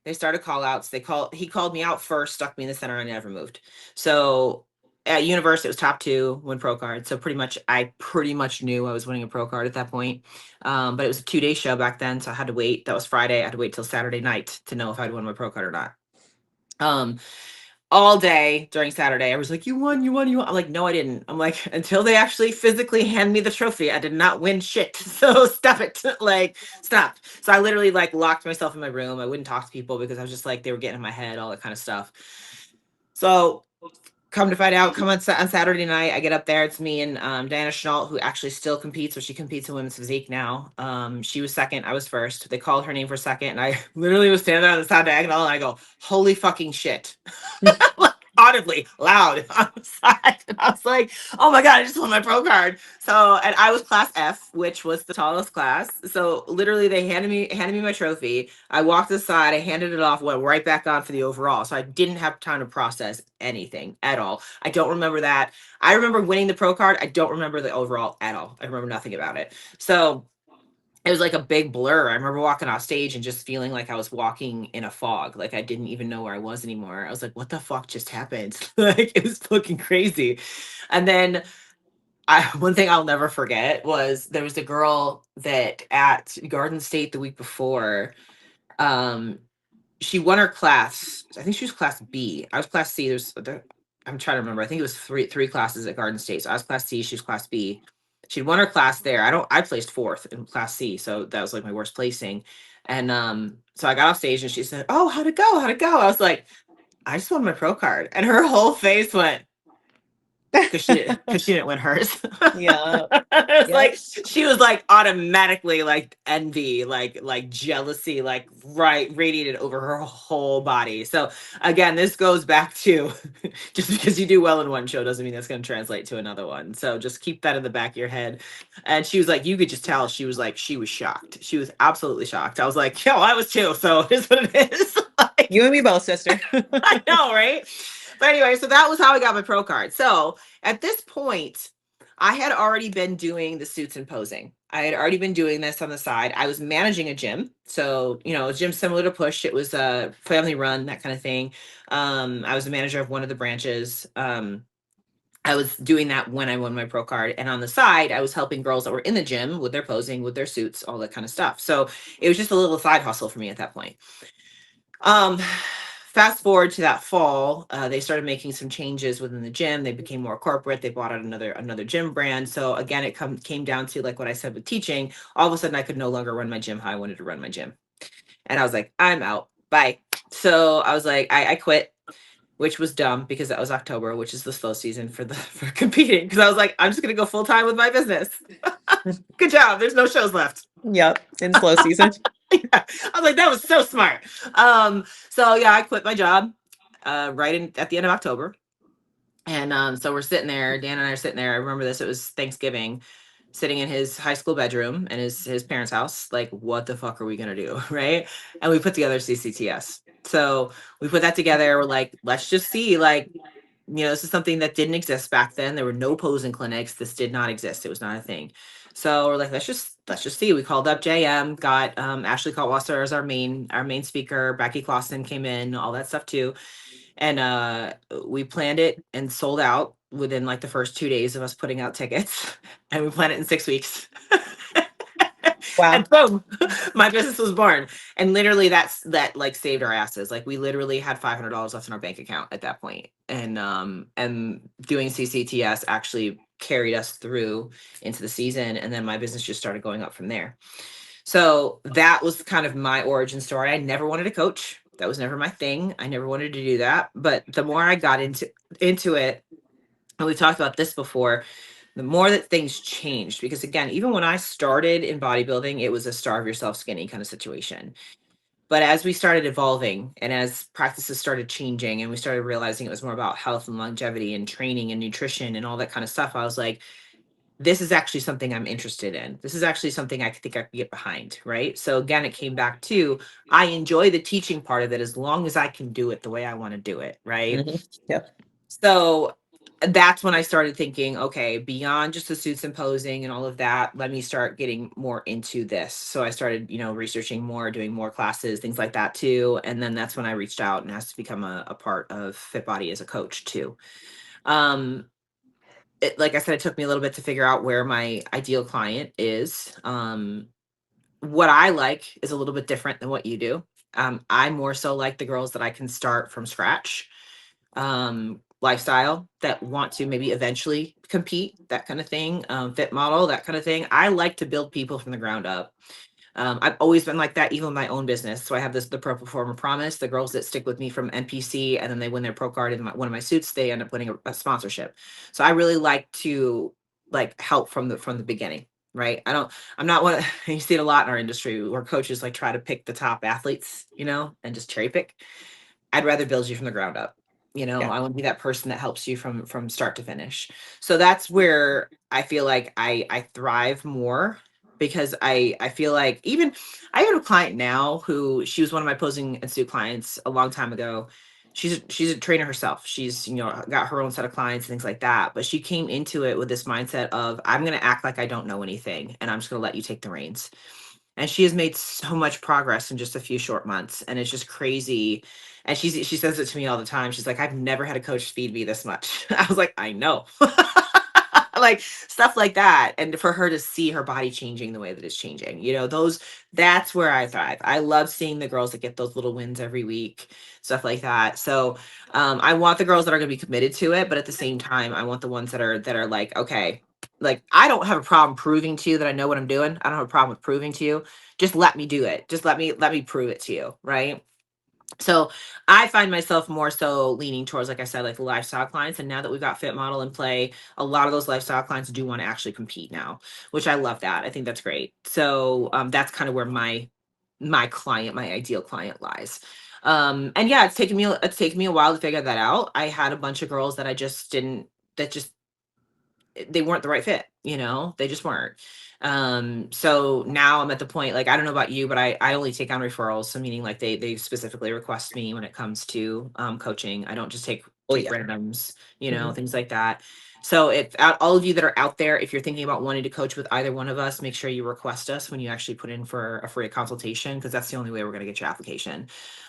They started call outs. He called me out first, stuck me in the center, and I never moved. So at Universe, it was top two, win pro card. So I pretty much knew I was winning a pro card at that point. But it was a 2-day show back then, so I had to wait. That was Friday. I had to wait till Saturday night to know if I'd won my pro card or not. All day during Saturday, I was like, you won, you won, you won. I'm like, no, I didn't. I'm like, until they actually physically hand me the trophy, I did not win shit. So stop it. Like, stop. So I literally like locked myself in my room. I wouldn't talk to people because I was just like, they were getting in my head, all that kind of stuff. So come to find out, on Saturday night, I get up there. It's me and Diana Chenault, who actually still competes, but she competes in women's physique now. She was second, I was first. They called her name for second, and I literally was standing there on the side diagonal, and I go, holy fucking shit. Like, audibly loud on the side. And I was like, oh my God, I just won my pro card. So, and I was class F, which was the tallest class. So literally they handed me my trophy. I walked aside, I handed it off, went right back on for the overall. So I didn't have time to process anything at all. I don't remember that. I remember winning the pro card. I don't remember the overall at all. I remember nothing about it. So it was like a big blur. I remember walking off stage and just feeling like I was walking in a fog. Like I didn't even know where I was anymore. I was like, what the fuck just happened? Like it was fucking crazy. And then one thing I'll never forget was there was a girl that at Garden State the week before, um, she won her class. I think she was class B. I was class C. I'm trying to remember. I think it was three classes at Garden State. So I was class C. She was class B. She'd won her class there. I placed fourth in class C, so that was like my worst placing. And so I got off stage and she said, "Oh, how'd it go? How'd it go?" I was like, "I just won my pro card," and her whole face went, because she didn't win hers. Yeah. It's Yep. like she was like automatically like envy, like jealousy, like radiated over her whole body. So again, this goes back to just because you do well in one show doesn't mean that's going to translate to another one. So just keep that in the back of your head. And she was like, you could just tell she was shocked. She was absolutely shocked. I was like, yo, I was too. So it is what it is. Like, You and me both, sister. I know, right? But anyway, so that was how I got my pro card. So at this point, I had already been doing the suits and posing. I had already been doing this on the side. I was managing a gym. So, a gym similar to Push. It was a family run, that kind of thing. I was the manager of one of the branches. I was doing that when I won my pro card. And on the side, I was helping girls that were in the gym with their posing, with their suits, all that kind of stuff. So it was just a little side hustle for me at that point. Um, Fast forward to that fall, they started making some changes within the gym. They became more corporate. They bought out another gym brand. So again, it came down to like what I said with teaching. All of a sudden, I could no longer run my gym how I wanted to run my gym, and I was like, I'm out. Bye. So I was like, I quit, which was dumb because that was October, which is the slow season for competing. Because I was like, I'm just gonna go full time with my business. Good job. There's no shows left. Yep. In slow season. Yeah. I was like, that was so smart. So yeah, I quit my job at the end of October. And so we're sitting there, Dan and I are sitting there. I remember this, it was Thanksgiving, sitting in his high school bedroom in his parents' house. Like, what the fuck are we gonna do? Right. And we put together CCTS. So we put that together. We're like, let's just see, like, this is something that didn't exist back then. There were no posing clinics. This did not exist. It was not a thing. So we're like, let's just see. We called up JM, got Ashley Kaltwasser as our main speaker. Becky Clausen came in, all that stuff too. And we planned it and sold out within like the first 2 days of us putting out tickets. And we planned it in 6 weeks. Wow. And boom, my business was born. And literally that like saved our asses. Like we literally had $500 left in our bank account at that point. And doing CCTS actually carried us through into the season. And then my business just started going up from there. So that was kind of my origin story. I never wanted to coach. That was never my thing. I never wanted to do that. But the more I got into it, and we've talked about this before, the more that things changed. Because again, even when I started in bodybuilding, it was a starve yourself skinny kind of situation. But as we started evolving and as practices started changing and we started realizing it was more about health and longevity and training and nutrition and all that kind of stuff, I was like, this is actually something I'm interested in. This is actually something I think I could get behind. Right. So again, it came back to I enjoy the teaching part of it as long as I can do it the way I want to do it. Right. Yep. So that's when I started thinking, okay, beyond just the suits and posing and all of that, let me start getting more into this. So I started, researching more, doing more classes, things like that too. And then that's when I reached out and asked to become a part of Fit Body as a coach too. Um, like I said, it took me a little bit to figure out where my ideal client is. What I like is a little bit different than what you do. I more so like the girls that I can start from scratch, lifestyle that want to maybe eventually compete, that kind of thing, fit model, that kind of thing. I like to build people from the ground up. I've always been like that, even in my own business. So I have the Pro Performer Promise. The girls that stick with me from NPC and then they win their pro card in one of my suits, they end up winning a sponsorship. So I really like to help from the beginning. Right. I'm not one of, you see it a lot in our industry where coaches like try to pick the top athletes, and just cherry pick. I'd rather build you from the ground up. Yeah. I want to be that person that helps you from start to finish. So that's where I feel like I thrive more because I feel like even I have a client now who she was one of my posing and suit clients a long time ago. She's a trainer herself. She's got her own set of clients and things like that. But she came into it with this mindset of I'm gonna act like I don't know anything and I'm just gonna let you take the reins. And she has made so much progress in just a few short months, and it's just crazy. And she says it to me all the time. She's like, "I've never had a coach feed me this much." I was like, "I know." Like stuff like that. And for her to see her body changing the way that it's changing, that's where I thrive. I love seeing the girls that get those little wins every week, stuff like that. So I want the girls that are going to be committed to it, but at the same time, I want the ones that are like, okay, like I don't have a problem proving to you that I know what I'm doing. I don't have a problem with proving to you. Just let me do it. Just let me prove it to you, right? So I find myself more so leaning towards, like I said, like the lifestyle clients. And now that we've got Fit Model in play, a lot of those lifestyle clients do want to actually compete now, which I love that. I think that's great. So that's kind of where my ideal client lies. And yeah, it's taken me a while to figure that out. I had a bunch of girls that I just didn't that just they weren't the right fit, they just weren't. So now I'm at the point, like, I don't know about you, but I only take on referrals. So meaning like they specifically request me when it comes to coaching. I don't just take Oh take yeah. randoms, Hmm. things like that. So if all of you that are out there, if you're thinking about wanting to coach with either one of us, make sure you request us when you actually put in for a free consultation, because that's the only way we're going to get your application.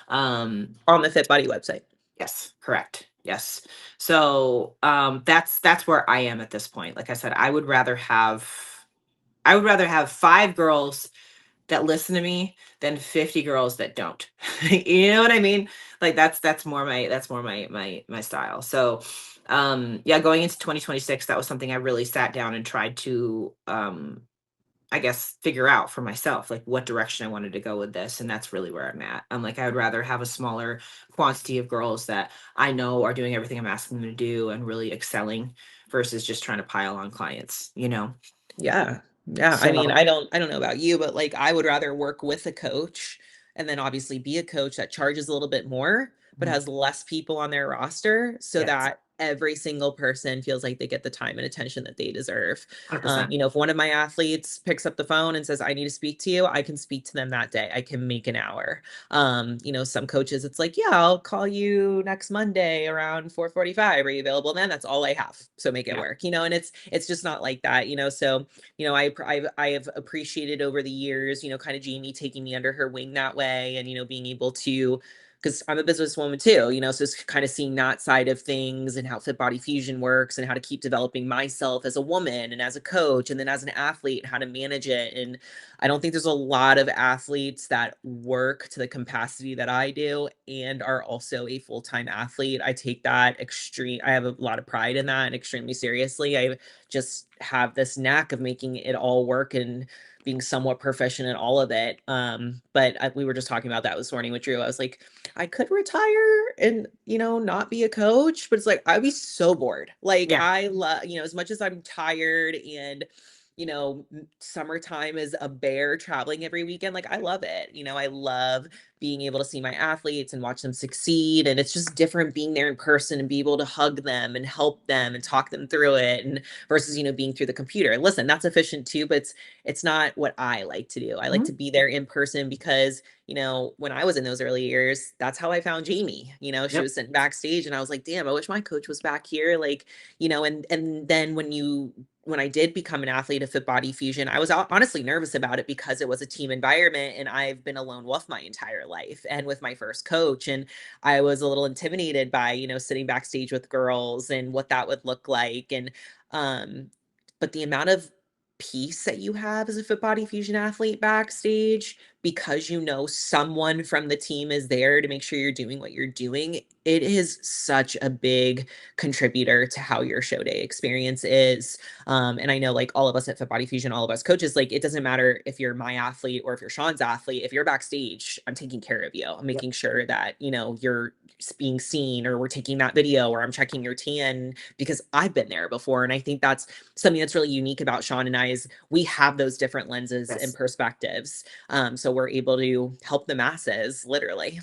um On the Fit Body website. Yes, correct. Yes. So that's where I am at this point. Like I said, I would rather have 5 girls that listen to me than 50 girls that don't. You know what I mean? Like that's more my style. So yeah, going into 2026, that was something I really sat down and tried to I guess figure out for myself like what direction I wanted to go with this, and that's really where I'm at. I'm like I would rather have a smaller quantity of girls that I know are doing everything I'm asking them to do and really excelling versus just trying to pile on clients. Yeah. Yeah. I mean, So I don't know about you, but like I would rather work with a coach and then obviously be a coach that charges a little bit more, but mhm, has less people on their roster so yes, that every single person feels like they get the time and attention that they deserve. 100%. If one of my athletes picks up the phone and says, I need to speak to you, I can speak to them that day. I can make an hour. Some coaches, it's like, yeah, I'll call you next Monday around 4:45. Are you available then? That's all I have. So make it Yeah. work, and it's just not like that, so I have appreciated over the years, kind of Jamie taking me under her wing that way, and being able to, because I'm a businesswoman too, so it's kind of seeing that side of things and how Fit Body Fusion works and how to keep developing myself as a woman and as a coach and then as an athlete, how to manage it. And I don't think there's a lot of athletes that work to the capacity that I do and are also a full-time athlete. I take that I have a lot of pride in that and extremely seriously. I just have this knack of making it all work and being somewhat proficient in all of it. But we were just talking about that this morning with Drew. I was like, I could retire and, not be a coach, but it's like, I'd be so bored. Like, Yeah. I love, as much as I'm tired and, summertime is a bear traveling every weekend. Like, I love it. I love being able to see my athletes and watch them succeed. And it's just different being there in person and be able to hug them and help them and talk them through it, and versus, being through the computer. Listen, that's efficient too, but it's not what I like to do. I like Mhm. to be there in person because, when I was in those early years, that's how I found Jamie. She Yep. was sitting backstage and I was like, damn, I wish my coach was back here. Like, and then when I did become an athlete of Fit Body Fusion, I was honestly nervous about it because it was a team environment and I've been a lone wolf my entire life and with my first coach. And I was a little intimidated by, sitting backstage with girls and what that would look like. And, um, but the amount of peace that you have as a Fit Body Fusion athlete backstage because someone from the team is there to make sure you're doing what you're doing, it is such a big contributor to how your show day experience is. And I know like all of us at Fit Body Fusion, all of us coaches, like it doesn't matter if you're my athlete or if you're Sean's athlete, if you're backstage, I'm taking care of you. I'm Yep. making sure that, you're being seen, or we're taking that video, or I'm checking your tan because I've been there before. And I think that's something that's really unique about Sean and I is we have those different lenses and Yes. perspectives. So we're able to help the masses literally.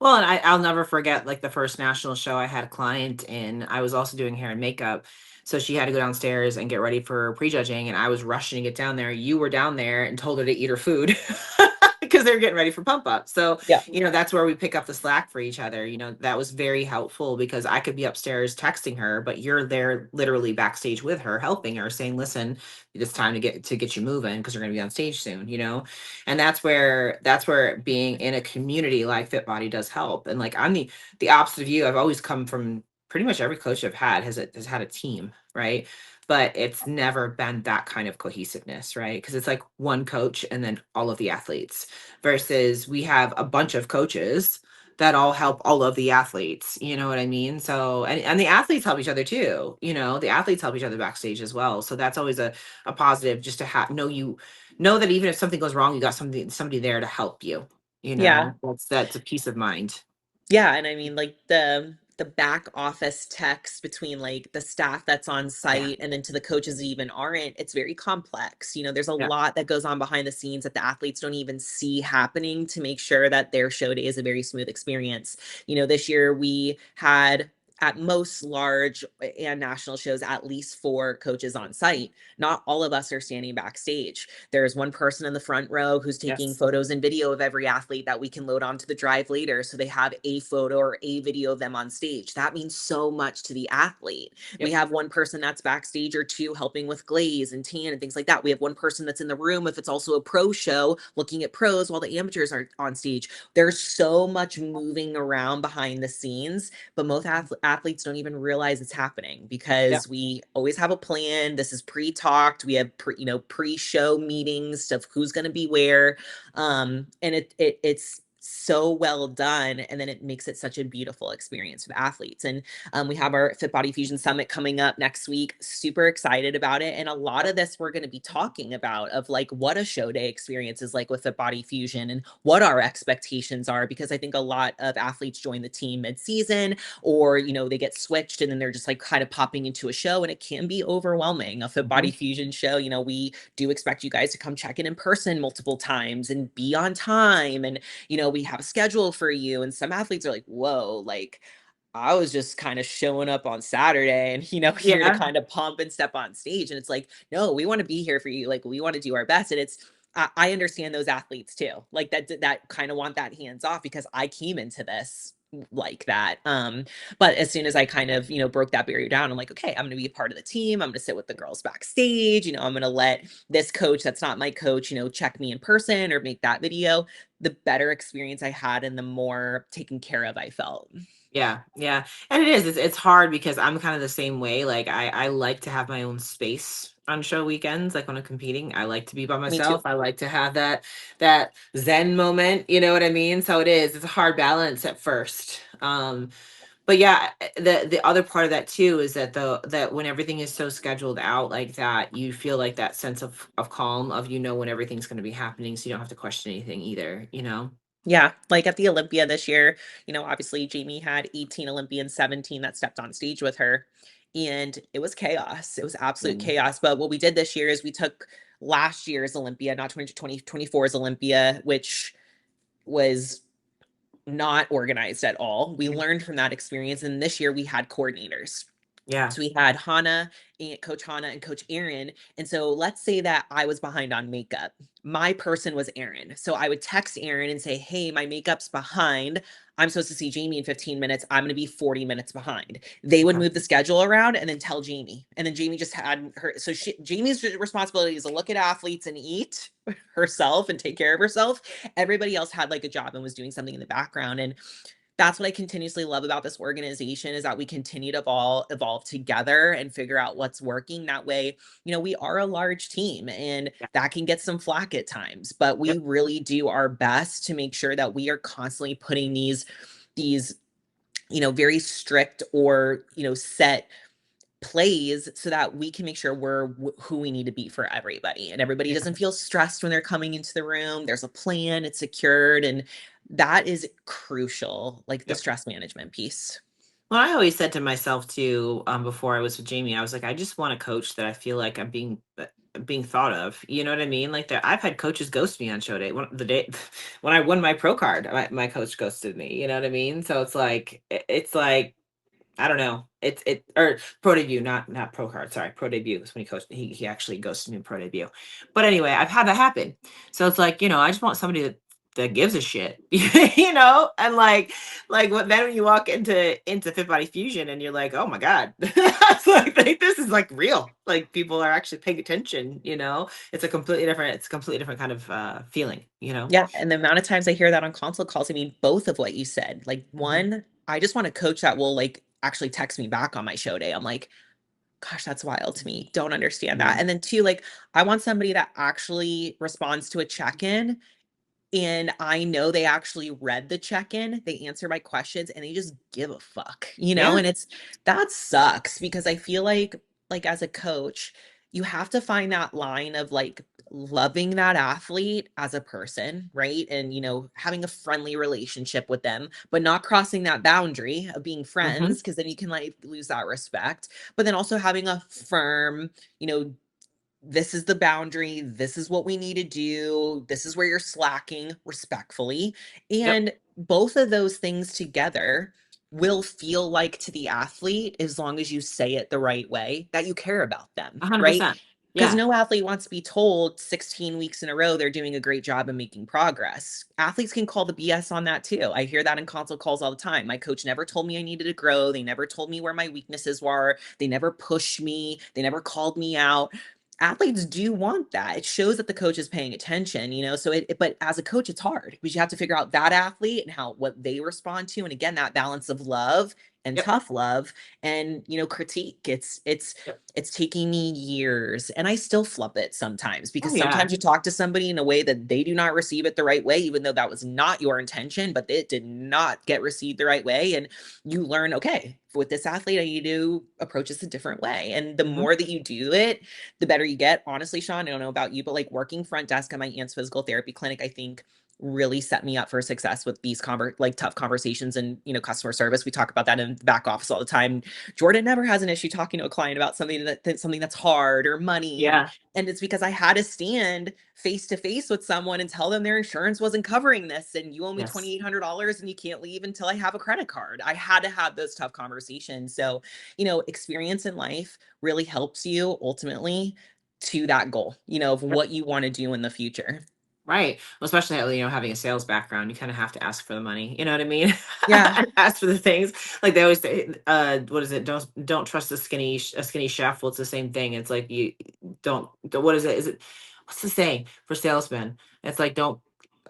Well, and I'll never forget like the first national show I had a client in. I was also doing hair and makeup. So she had to go downstairs and get ready for prejudging, and I was rushing to get down there. You were down there and told her to eat her food because they were getting ready for pump up. So, Yeah. that's where we pick up the slack for each other. That was very helpful because I could be upstairs texting her, but you're there literally backstage with her, helping her, saying, listen, it's time to get you moving because you're going to be on stage soon. And that's where being in a community like Fit Body does help. And like I'm the opposite of you. I've always come from pretty much every coach I've had has had a team, right? But it's never been that kind of cohesiveness, right? Because it's like one coach and then all of the athletes versus we have a bunch of coaches that all help all of the athletes. You know what I mean? So and the athletes help each other too. The athletes help each other backstage as well. So that's always a positive just to have know that even if something goes wrong, you got somebody there to help you. Yeah. That's a peace of mind. Yeah, and I mean like the back office text between like the staff that's on Yeah. site and then to the coaches that even aren't, it's very complex. There's a Yeah. lot that goes on behind the scenes that the athletes don't even see happening to make sure that their show day is a very smooth experience. This year we had at most large and national shows at least 4 coaches on site. Not all of us are standing backstage. There's one person in the front row who's taking Yes. photos and video of every athlete that we can load onto the drive later. So they have a photo or a video of them on stage. That means so much to the athlete. We Yep. have one person that's backstage or two helping with glaze and tan and things like that. We have one person that's in the room if it's also a pro show looking at pros while the amateurs are on stage. There's so much moving around behind the scenes, but most athletes don't even realize it's happening Yep. because we always have a plan. This is pre-talked. We have pre-show meetings of who's going to be where, and it's so well done, and then it makes it such a beautiful experience for the athletes. And we have our Fit Body Fusion Summit coming up next week. Super excited about it, and a lot of this we're going to be talking about of like what a show day experience is like with Fit Body Fusion and what our expectations are, because I think a lot of athletes join the team mid-season, or they get switched and then they're just like kind of popping into a show, and it can be overwhelming. A Fit Body Mhm. Fusion show, we do expect you guys to come check in person multiple times and be on time, and we have a schedule for you. And some athletes are like, whoa, like I was just kind of showing up on Saturday and, here to Yeah. kind of pump and step on stage. And it's like, no, we want to be here for you. Like, we want to do our best. And I understand those athletes too, like that kind of want that hands off, because I came into this like that. But as soon as I kind of, broke that barrier down, I'm like, okay, I'm going to be a part of the team. I'm going to sit with the girls backstage. I'm going to let this coach that's not my coach, check me in person or make that video. The better experience I had and the more taken care of I felt. Yeah, yeah. And it is. It's hard because I'm kind of the same way. Like I like to have my own space on show weekends. Like when I'm competing, I like to be by Me too. myself. I like to have that Zen moment. You know what I mean? So it is. It's a hard balance at first. but yeah, the other part of that too is that that when everything is so scheduled out like that, you feel like that sense of calm of when everything's going to be happening, so you don't have to question anything either, you know. Yeah, like at the Olympia this year, obviously Jamie had 18 Olympians, 17 that stepped on stage with her, and it was chaos. It was absolute Mm. chaos. But what we did this year is we took last year's Olympia, not 2024's Olympia, which was not organized at all. We learned from that experience. And this year we had coordinators. Yeah. So we had Hannah and Coach Hannah and Coach Aaron. And so let's say that I was behind on makeup. My person was Aaron. So I would text Aaron and say, hey, my makeup's behind. I'm supposed to see Jamie in 15 minutes. I'm going to be 40 minutes behind. They would Okay. move the schedule around and then tell Jamie. And then Jamie just had her. So Jamie's responsibility is to look at athletes and eat herself and take care of herself. Everybody else had like a job and was doing something in the background. And that's what I continuously love about this organization is that we continue to evolve together and figure out what's working. That way, we are a large team and Yeah. that can get some flack at times, but we Yep. really do our best to make sure that we are constantly putting these very strict or set plays so that we can make sure we're who we need to be for everybody and everybody Yeah. doesn't feel stressed when they're coming into the room. There's a plan, it's secured, and that is crucial, like the Yep. stress management piece. Well, I always said to myself too, before I was with Jamie, I was like, I just want a coach that I feel like I'm being thought of. You know what I mean? Like that, I've had coaches ghost me on show day. The day when I won my pro card, my coach ghosted me. You know what I mean? So it's like I don't know. It or pro debut, not pro card. Sorry, pro debut is when he coached. He actually ghosted me in pro debut. But anyway, I've had that happen. So it's like I just want somebody that gives a shit, and what then when you walk into Fit Body Fusion and you're like, oh my god, it's like this is like real. Like people are actually paying attention. It's a completely different kind of feeling. Yeah, and the amount of times I hear that on consult calls, I mean, both of what you said. Like, Hmm. one, I just want a coach that will like actually text me back on my show day. I'm like, gosh, that's wild to me. Don't understand that. Yeah. And then two, like, I want somebody that actually responds to a check-in and I know they actually read the check-in, they answer my questions, and they just give a fuck, Yeah. and that sucks because I feel like as a coach, you have to find that line of like loving that athlete as a person, right? And having a friendly relationship with them, but not crossing that boundary of being Hmm. friends because then you can like lose that respect. But then also having a firm, you know, this is the boundary. This is what we need to do. This is where you're slacking respectfully. Yep. And both of those things together will feel like to the athlete, as long as you say it the right way, that you care about them, right? 100%. Because Yeah. no athlete wants to be told 16 weeks in a row they're doing a great job and making progress. Athletes can call the BS on that too. I hear that in consult calls all the time. My coach never told me I needed to grow. They never told me where my weaknesses were. They never pushed me. They never called me out. Athletes do want that. It shows that the coach is paying attention, so but as a coach it's hard because you have to figure out that athlete and how what they respond to, and again that balance of love and Yep. tough love and critique. Yep. It's taking me years and I still flub it sometimes Oh because yeah. sometimes you talk to somebody in a way that they do not receive it the right way, even though that was not your intention, but it did not get received the right way. And you learn, okay, with this athlete I need to approach this a different way, and the Hmm. more that you do it, the better you get. Honestly, Sean, I don't know about you, but like working front desk at my aunt's physical therapy clinic, I think really set me up for success with these like tough conversations and customer service. We talk about that in the back office all the time. Jordan never has an issue talking to a client about something that's hard or money, Yeah. and it's because I had to stand face to face with someone and tell them their insurance wasn't covering this and you owe me Yes. $2,800 and you can't leave until I have a credit card. I had to have those tough conversations. So, experience in life really helps you ultimately to that goal, of Yep. what you want to do in the future. Right. Well, especially having a sales background, you kind of have to ask for the money. You know what I mean? Yeah. Ask for the things like they always say. What is it? Don't trust a skinny chef. Well, it's the same thing. It's like you what is it? Is it what's the saying for salesmen? It's like don't.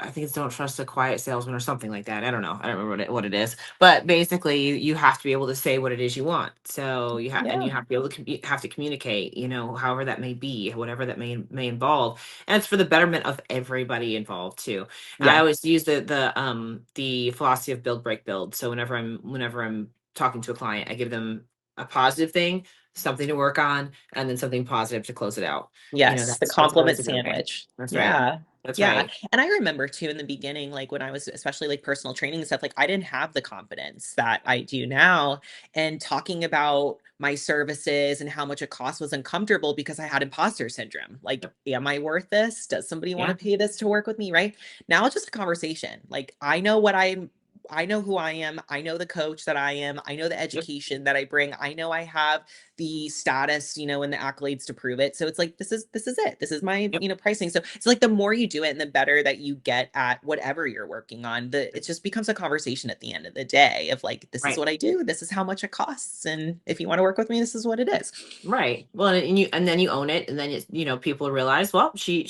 I think it's don't trust a quiet salesman or something like that. I don't know. I don't remember what it is. But basically, you have to be able to say what it is you want. So Yeah. you have to be able to you have to communicate. However that may be, whatever that may involve, and it's for the betterment of everybody involved too. And I Yeah. always use the philosophy of build break build. So whenever I'm talking to a client. I give them a positive thing, something to work on, and then something positive to close it out. Yes, the That's always compliment a good way. sandwich. That's right. Yeah. That's Yeah. right. And I remember too in the beginning, like when I was especially like personal training and stuff, like I didn't have the confidence that I do now. And talking about my services and how much it cost was uncomfortable because I had imposter syndrome. Like, am I worth this? Does somebody want Yeah. to pay this to work with me? Right. Now it's just a conversation. Like I know who I am. I know the coach that I am. I know the Yep. education that I bring. I know I have the status, and the accolades to prove it. So it's like this is it. This is my, Yep. pricing. So it's like the more you do it and the better that you get at whatever you're working on, it just becomes a conversation at the end of the day of like, this is Right. what I do, this is how much it costs. And if you want to work with me, this is what it is. Right. Well, and then you own it, and then people realize, well, she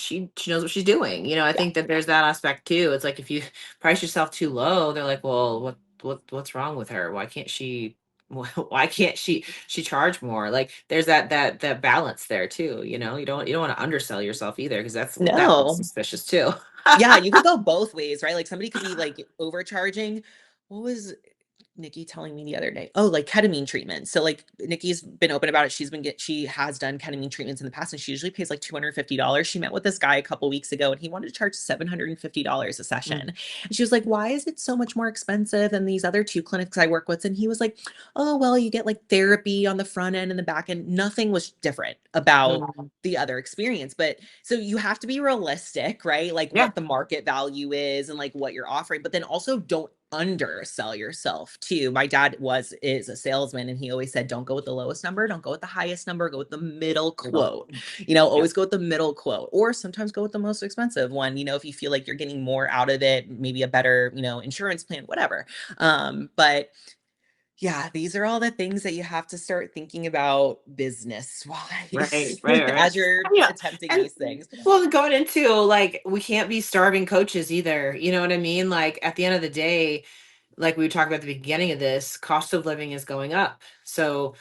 knows what she's doing. I Yeah. think that there's that aspect too. It's like if you price yourself too low, they're like, well, what's wrong with her? Why can't she? Why can't she charge more? Like there's that balance there too. You don't want to undersell yourself either because that looks No. suspicious too. Yeah, you could go both ways, right? Like somebody could be like overcharging. What was Nikki telling me the other day? Oh, like ketamine treatment. So like Nikki's been open about it. She has done ketamine treatments in the past and she usually pays like $250. She met with this guy a couple weeks ago and he wanted to charge $750 a session. Mm, And she was like, "Why is it so much more expensive than these other two clinics I work with?" And he was like, "Oh, well, you get like therapy on the front end and the back end." Nothing was different about mm, the other experience. But so you have to be realistic, right? Like yeah. what the market value is and like what you're offering, but then also don't undersell yourself too. My dad is a salesman and he always said, don't go with the lowest number, don't go with the highest number, go with the middle quote. Yep. Always go with the middle quote, or sometimes go with the most expensive one, if you feel like you're getting more out of it, maybe a better, insurance plan, whatever. But yeah, these are all the things that you have to start thinking about business Right, wise right, right. as you're Yeah, attempting and these things. well, going into like we can't be starving coaches either. You know what I mean? Like at the end of the day, like we talked about at the beginning of this, cost of living is going up. So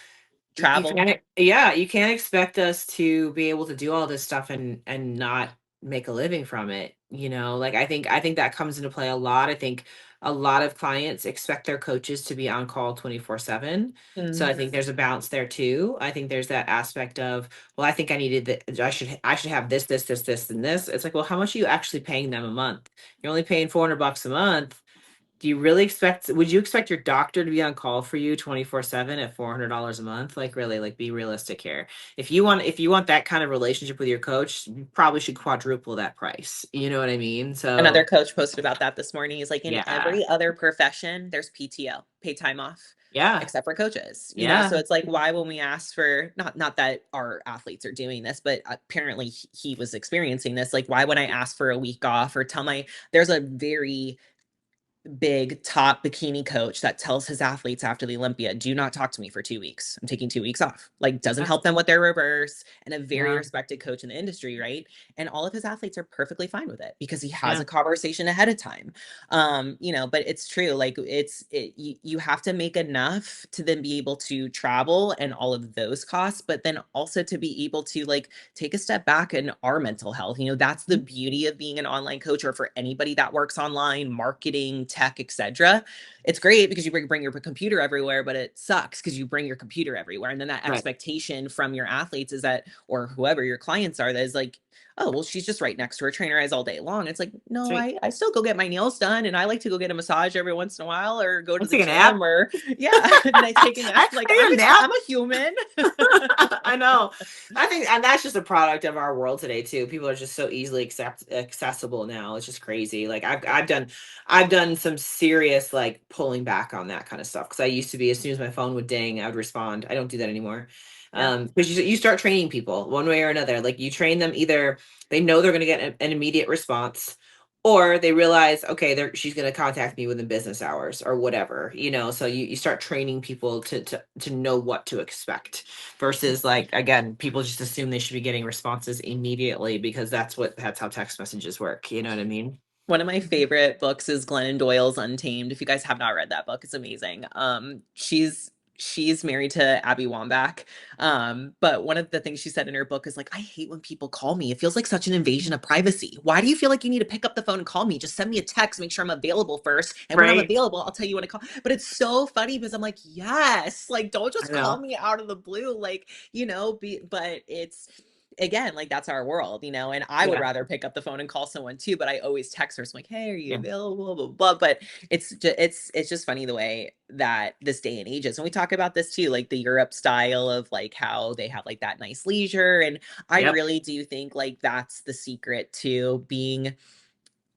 you Travel. can't, yeah, you can't expect us to be able to do all this stuff and not make a living from it. Like I think that comes into play a lot. I think a lot of clients expect their coaches to be on call 24/7. So I Mhm. think there's a balance there too. I think there's that aspect of, well, I think I needed that. I should have this, and this. It's like, well, how much are you actually paying them a month? You're only paying $400 a month. Would you expect your doctor to be on call for you 24/7 at $400 a month? Like really, like be realistic here. If you want that kind of relationship with your coach, you probably should quadruple that price. You know what I mean? Another So coach posted about that this morning. He's like, in yeah. every other profession, there's PTO, paid time off, Yeah. except for coaches. So Yeah. it's like, why when we ask for not that our athletes are doing this, but apparently he was experiencing this. Like, why when I ask for a week off or there's a very big top bikini coach that tells his athletes after the Olympia, do not talk to me for 2 weeks. I'm taking 2 weeks off. Like, doesn't Yeah. help them with their reverse, and a very Yeah. respected coach in the industry, right? And all of his athletes are perfectly fine with it because he has Yeah. a conversation ahead of time. But it's true. Like you have to make enough to then be able to travel and all of those costs, but then also to be able to like take a step back in our mental health. That's the Mhm. beauty of being an online coach, or for anybody that works online, marketing, tech, etc. It's great because you bring your computer everywhere, but it sucks because you bring your computer everywhere. And then that Right. expectation from your athletes is that, or whoever your clients are, that is like, oh, well, she's just right next to her trainer eyes all day long. It's like, no, Sweet. I still go get my nails done and I like to go get a massage every once in a while or go to Let's the take a nap. gym or yeah, and I take a nap. I Like take a nap. I'm a human. I know. I think, and that's just a product of our world today too. People are just so easily accessible now. It's just crazy. Like I've done some serious like pulling back on that kind of stuff because I used to be, as soon as my phone would ding, I would respond. I don't do that anymore. Yeah. Because you start training people one way or another. Like you train them, either they know they're going to get an immediate response, or they realize, okay, she's going to contact me within business hours or whatever. So you start training people to know what to expect, versus like, again, people just assume they should be getting responses immediately because that's how text messages work. You know what I mean? One of my favorite books is Glennon Doyle's Untamed. If you guys have not read that book, it's amazing. she's married to Abby Wambach. But one of the things she said in her book is like, I hate when people call me. It feels like such an invasion of privacy. Why do you feel like you need to pick up the phone and call me? Just send me a text, make sure I'm available first. And when I'm Right. available, I'll tell you when to call. But it's so funny because I'm like, yes, like don't I just call know. me out of the blue. Like, but it's again, like that's our world, and I would Yeah. rather pick up the phone and call someone too, but I always text her. So I'm like, hey, are you Yeah. available? Blah, blah, blah. But it's just funny the way that this day and age is. And we talk about this too, like the Europe style of like how they have like that nice leisure. And I Yep. really do think like that's the secret to being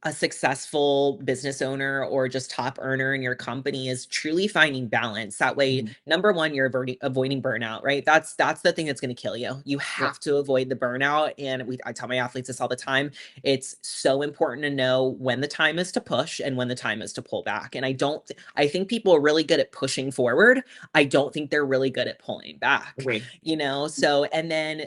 a successful business owner or just top earner in your company is truly finding balance. That way, Mhm. number one, you're avoiding burnout, right? That's the thing that's going to kill you. You Yep. have to avoid the burnout. And I tell my athletes this all the time. It's so important to know when the time is to push and when the time is to pull back. And I think people are really good at pushing forward. I don't think they're really good at pulling back, Agreed. So, and then,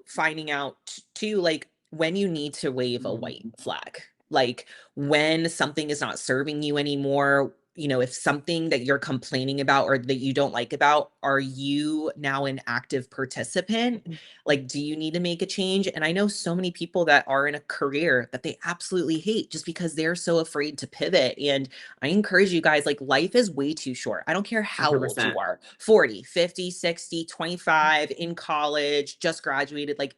finding out too, like when you need to wave a white flag, like when something is not serving you anymore, if something that you're complaining about or that you don't like about, are you now an active participant? Like, do you need to make a change? And I know so many people that are in a career that they absolutely hate just because they're so afraid to pivot. And I encourage you guys, like, life is way too short. I don't care how old you 100%. are, 40, 50, 60, 25, in college, just graduated. Like,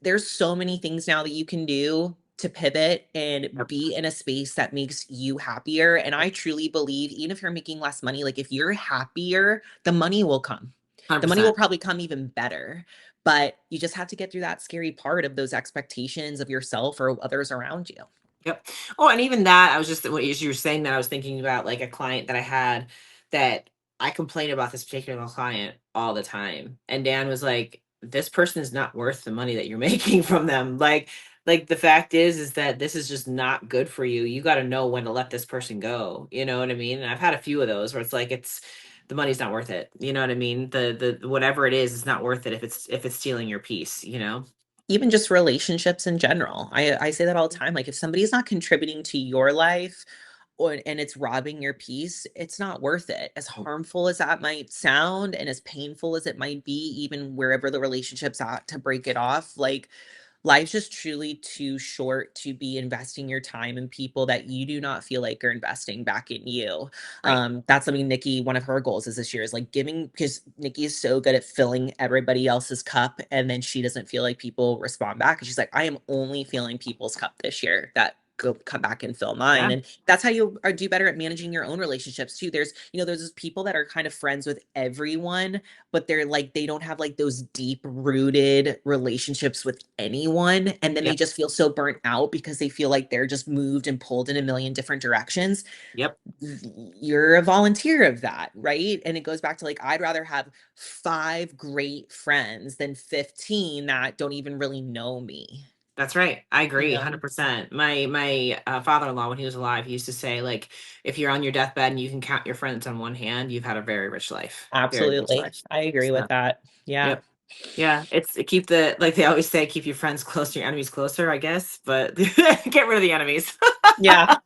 there's so many things now that you can do to pivot and Yep. be in a space that makes you happier. And I truly believe, even if you're making less money, like if you're happier, the money will come. The money will 100%. probably come even better. But you just have to get through that scary part of those expectations of yourself or others around you. Yep. Oh, and even that, I was just as you were saying that, I was thinking about like a client that I had that I complain about this particular client all the time. And Dan was like, this person is not worth the money that you're making from them. Like the fact is that this is just not good for you. You got to know when to let this person go. You know what I mean? And I've had a few of those where it's like it's the money's not worth it. You know what I mean? The whatever it is not worth it if it's stealing your peace, you know? Even just relationships in general. I say that all the time. Like if somebody's not contributing to your life and it's robbing your peace, it's not worth it. As harmful as that might sound and as painful as it might be, even wherever the relationship's at to break it off, like life's just truly too short to be investing your time in people that you do not feel like are investing back in you. Right. That's something Nikki, one of her goals is this year is like giving, because Nikki is so good at filling everybody else's cup. And then she doesn't feel like people respond back. And she's like, I am only filling people's cup this year that go come back and fill mine. Yeah. And that's how you are do better at managing your own relationships too. There's those people that are kind of friends with everyone, but they're like they don't have like those deep rooted relationships with anyone, and then they Yep. just feel so burnt out because they feel like they're just moved and pulled in a million different directions. Yep. You're a volunteer of that, right? And it goes back to like I'd rather have 5 great friends than 15 that don't even really know me, That's right. I you agree know 100%. My father-in-law, when he was alive, he used to say, like, if you're on your deathbed and you can count your friends on one hand, you've had a very rich life. Very rich Absolutely, life. I agree with So, that. Yeah. yep. Yeah. Keep like they always say, keep your friends close, your enemies closer, I guess, but get rid of the enemies. Yeah,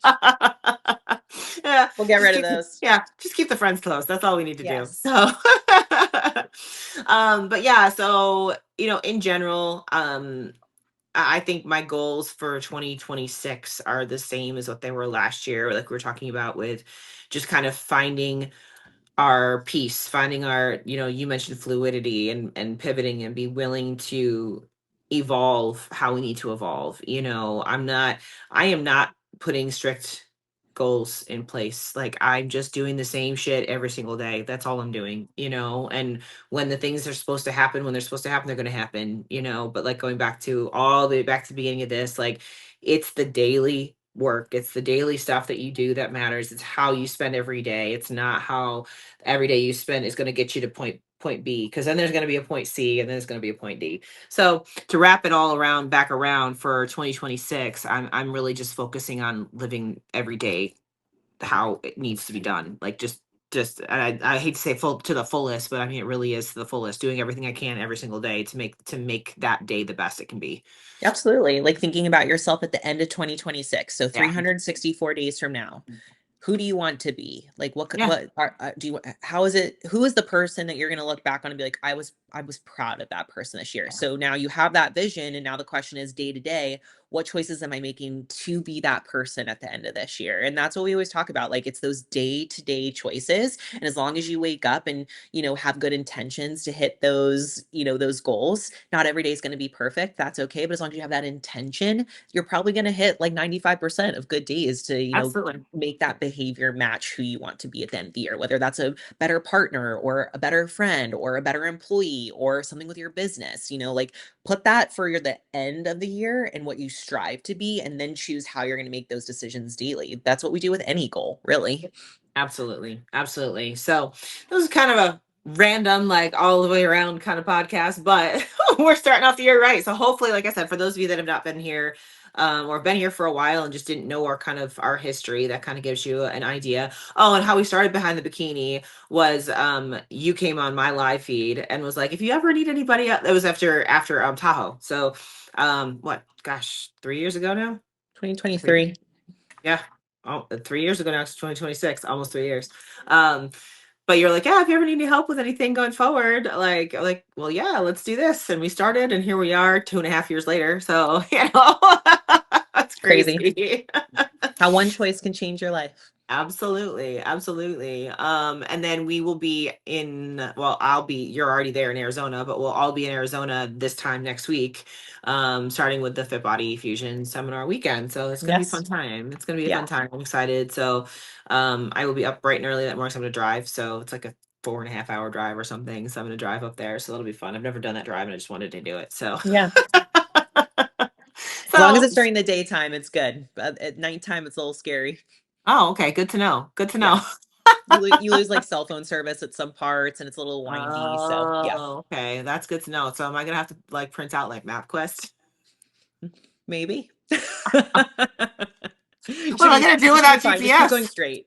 Yeah. we'll get rid of those. Just keep the friends close. That's all we need to do. Yes. So, but yeah, so, in general, I think my goals for 2026 are the same as what they were last year. Like we were talking about with just kind of finding our peace, finding our, you mentioned fluidity and pivoting and be willing to evolve how we need to evolve. I am not putting strict goals in place. Like I'm just doing the same shit every single day. That's all I'm doing, and when the things are supposed to happen, when they're supposed to happen, they're going to happen, but like going back to the beginning of this, like it's the daily work. It's the daily stuff that you do that matters. It's how you spend every day. It's not how every day you spend is going to get you to point B, because then there's going to be a point C and then there's going to be a point D. So to wrap it all around back around for 2026, I'm really just focusing on living every day how it needs to be done. Like just I hate to say full to the fullest, but I mean it really is to the fullest, doing everything I can every single day to make that day the best it can be. Absolutely. Like thinking about yourself at the end of 2026. So Yeah. 364 days from now. who do you want to be? Like, Yeah, what are, do you, how is it, who is the person that you're going to look back on and be like, I was proud of that person this year. yeah, So now you have that vision. And now the question is day to day, what choices am I making to be that person at the end of this year? And that's what we always talk about. Like, it's those day to day choices. And as long as you wake up and, have good intentions to hit those, those goals, not every day is going to be perfect. That's okay. But as long as you have that intention, you're probably going to hit like 95% of good days to, absolutely. make that behavior match who you want to be at the end of the year, whether that's a better partner or a better friend or a better employee or something with your business, like put that for the end of the year and what you strive to be, and then choose how you're going to make those decisions daily. That's what we do with any goal, really. Absolutely. Absolutely. So this is kind of a random, like all the way around kind of podcast, but we're starting off the year right. So hopefully, like I said, for those of you that have not been here, or been here for a while and just didn't know our kind of our history, that kind of gives you an idea. Oh, and how we started behind the bikini was you came on my live feed and was like, if you ever need anybody that was after Tahoe. So what, gosh, 3 years ago now? 2023. Yeah. Oh, 3 years ago now, it's 2026, almost 3 years. Um, but you're like, yeah, if you ever need any help with anything going forward, like, well, yeah, let's do this. And we started, and here we are 2.5 years later. So, that's Crazy crazy. how one choice can change your life. Absolutely, absolutely. And then we will be well, you're already there in Arizona, but we'll all be in Arizona this time next week, starting with the Fit Body Fusion Seminar weekend. So it's gonna be a fun Yes. time. It's gonna be a fun Yeah. time. I'm excited. So I will be up bright and early that morning. So I'm gonna drive. So it's like a 4.5 hour drive or something. So I'm gonna drive up there. So that'll be fun. I've never done that drive and I just wanted to do it. So Yeah. As long as so it's during the daytime, it's good. But at nighttime, it's a little scary. oh, okay, good to know. Good to know. Yeah. You lose like cell phone service at some parts and it's a little windy. So yeah, Oh, okay. That's good to know. So am I gonna have to like print out like MapQuest? maybe. What am I gonna do You should be without fine. Just keep going GPS? straight.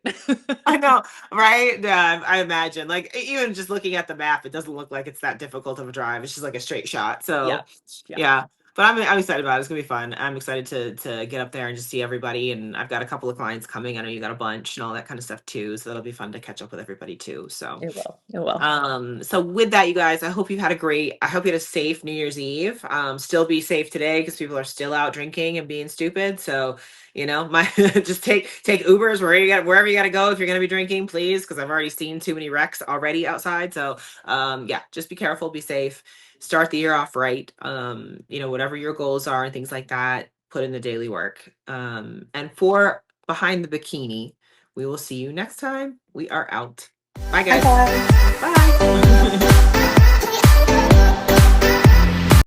I know, right? Yeah, I imagine. Like even just looking at the map, it doesn't look like it's that difficult of a drive. It's just like a straight shot. Yeah. So Yeah. yeah. But I'm excited about it. It's gonna be fun. I'm excited to get up there and just see everybody. And I've got a couple of clients coming. I know you got a bunch and all that kind of stuff too. So that'll be fun to catch up with everybody too. So It will. It will. so with that, you guys, I hope you had a safe New Year's Eve. Still be safe today because people are still out drinking and being stupid. So, my just take Ubers wherever you gotta go if you're gonna be drinking, please, because I've already seen too many wrecks already outside. So yeah, just be careful, be safe, start the year off right. Whatever your goals are and things like that, put in the daily work. And for behind the bikini, we will see you next time. We are out. Bye, Bye guys. bye. Bye.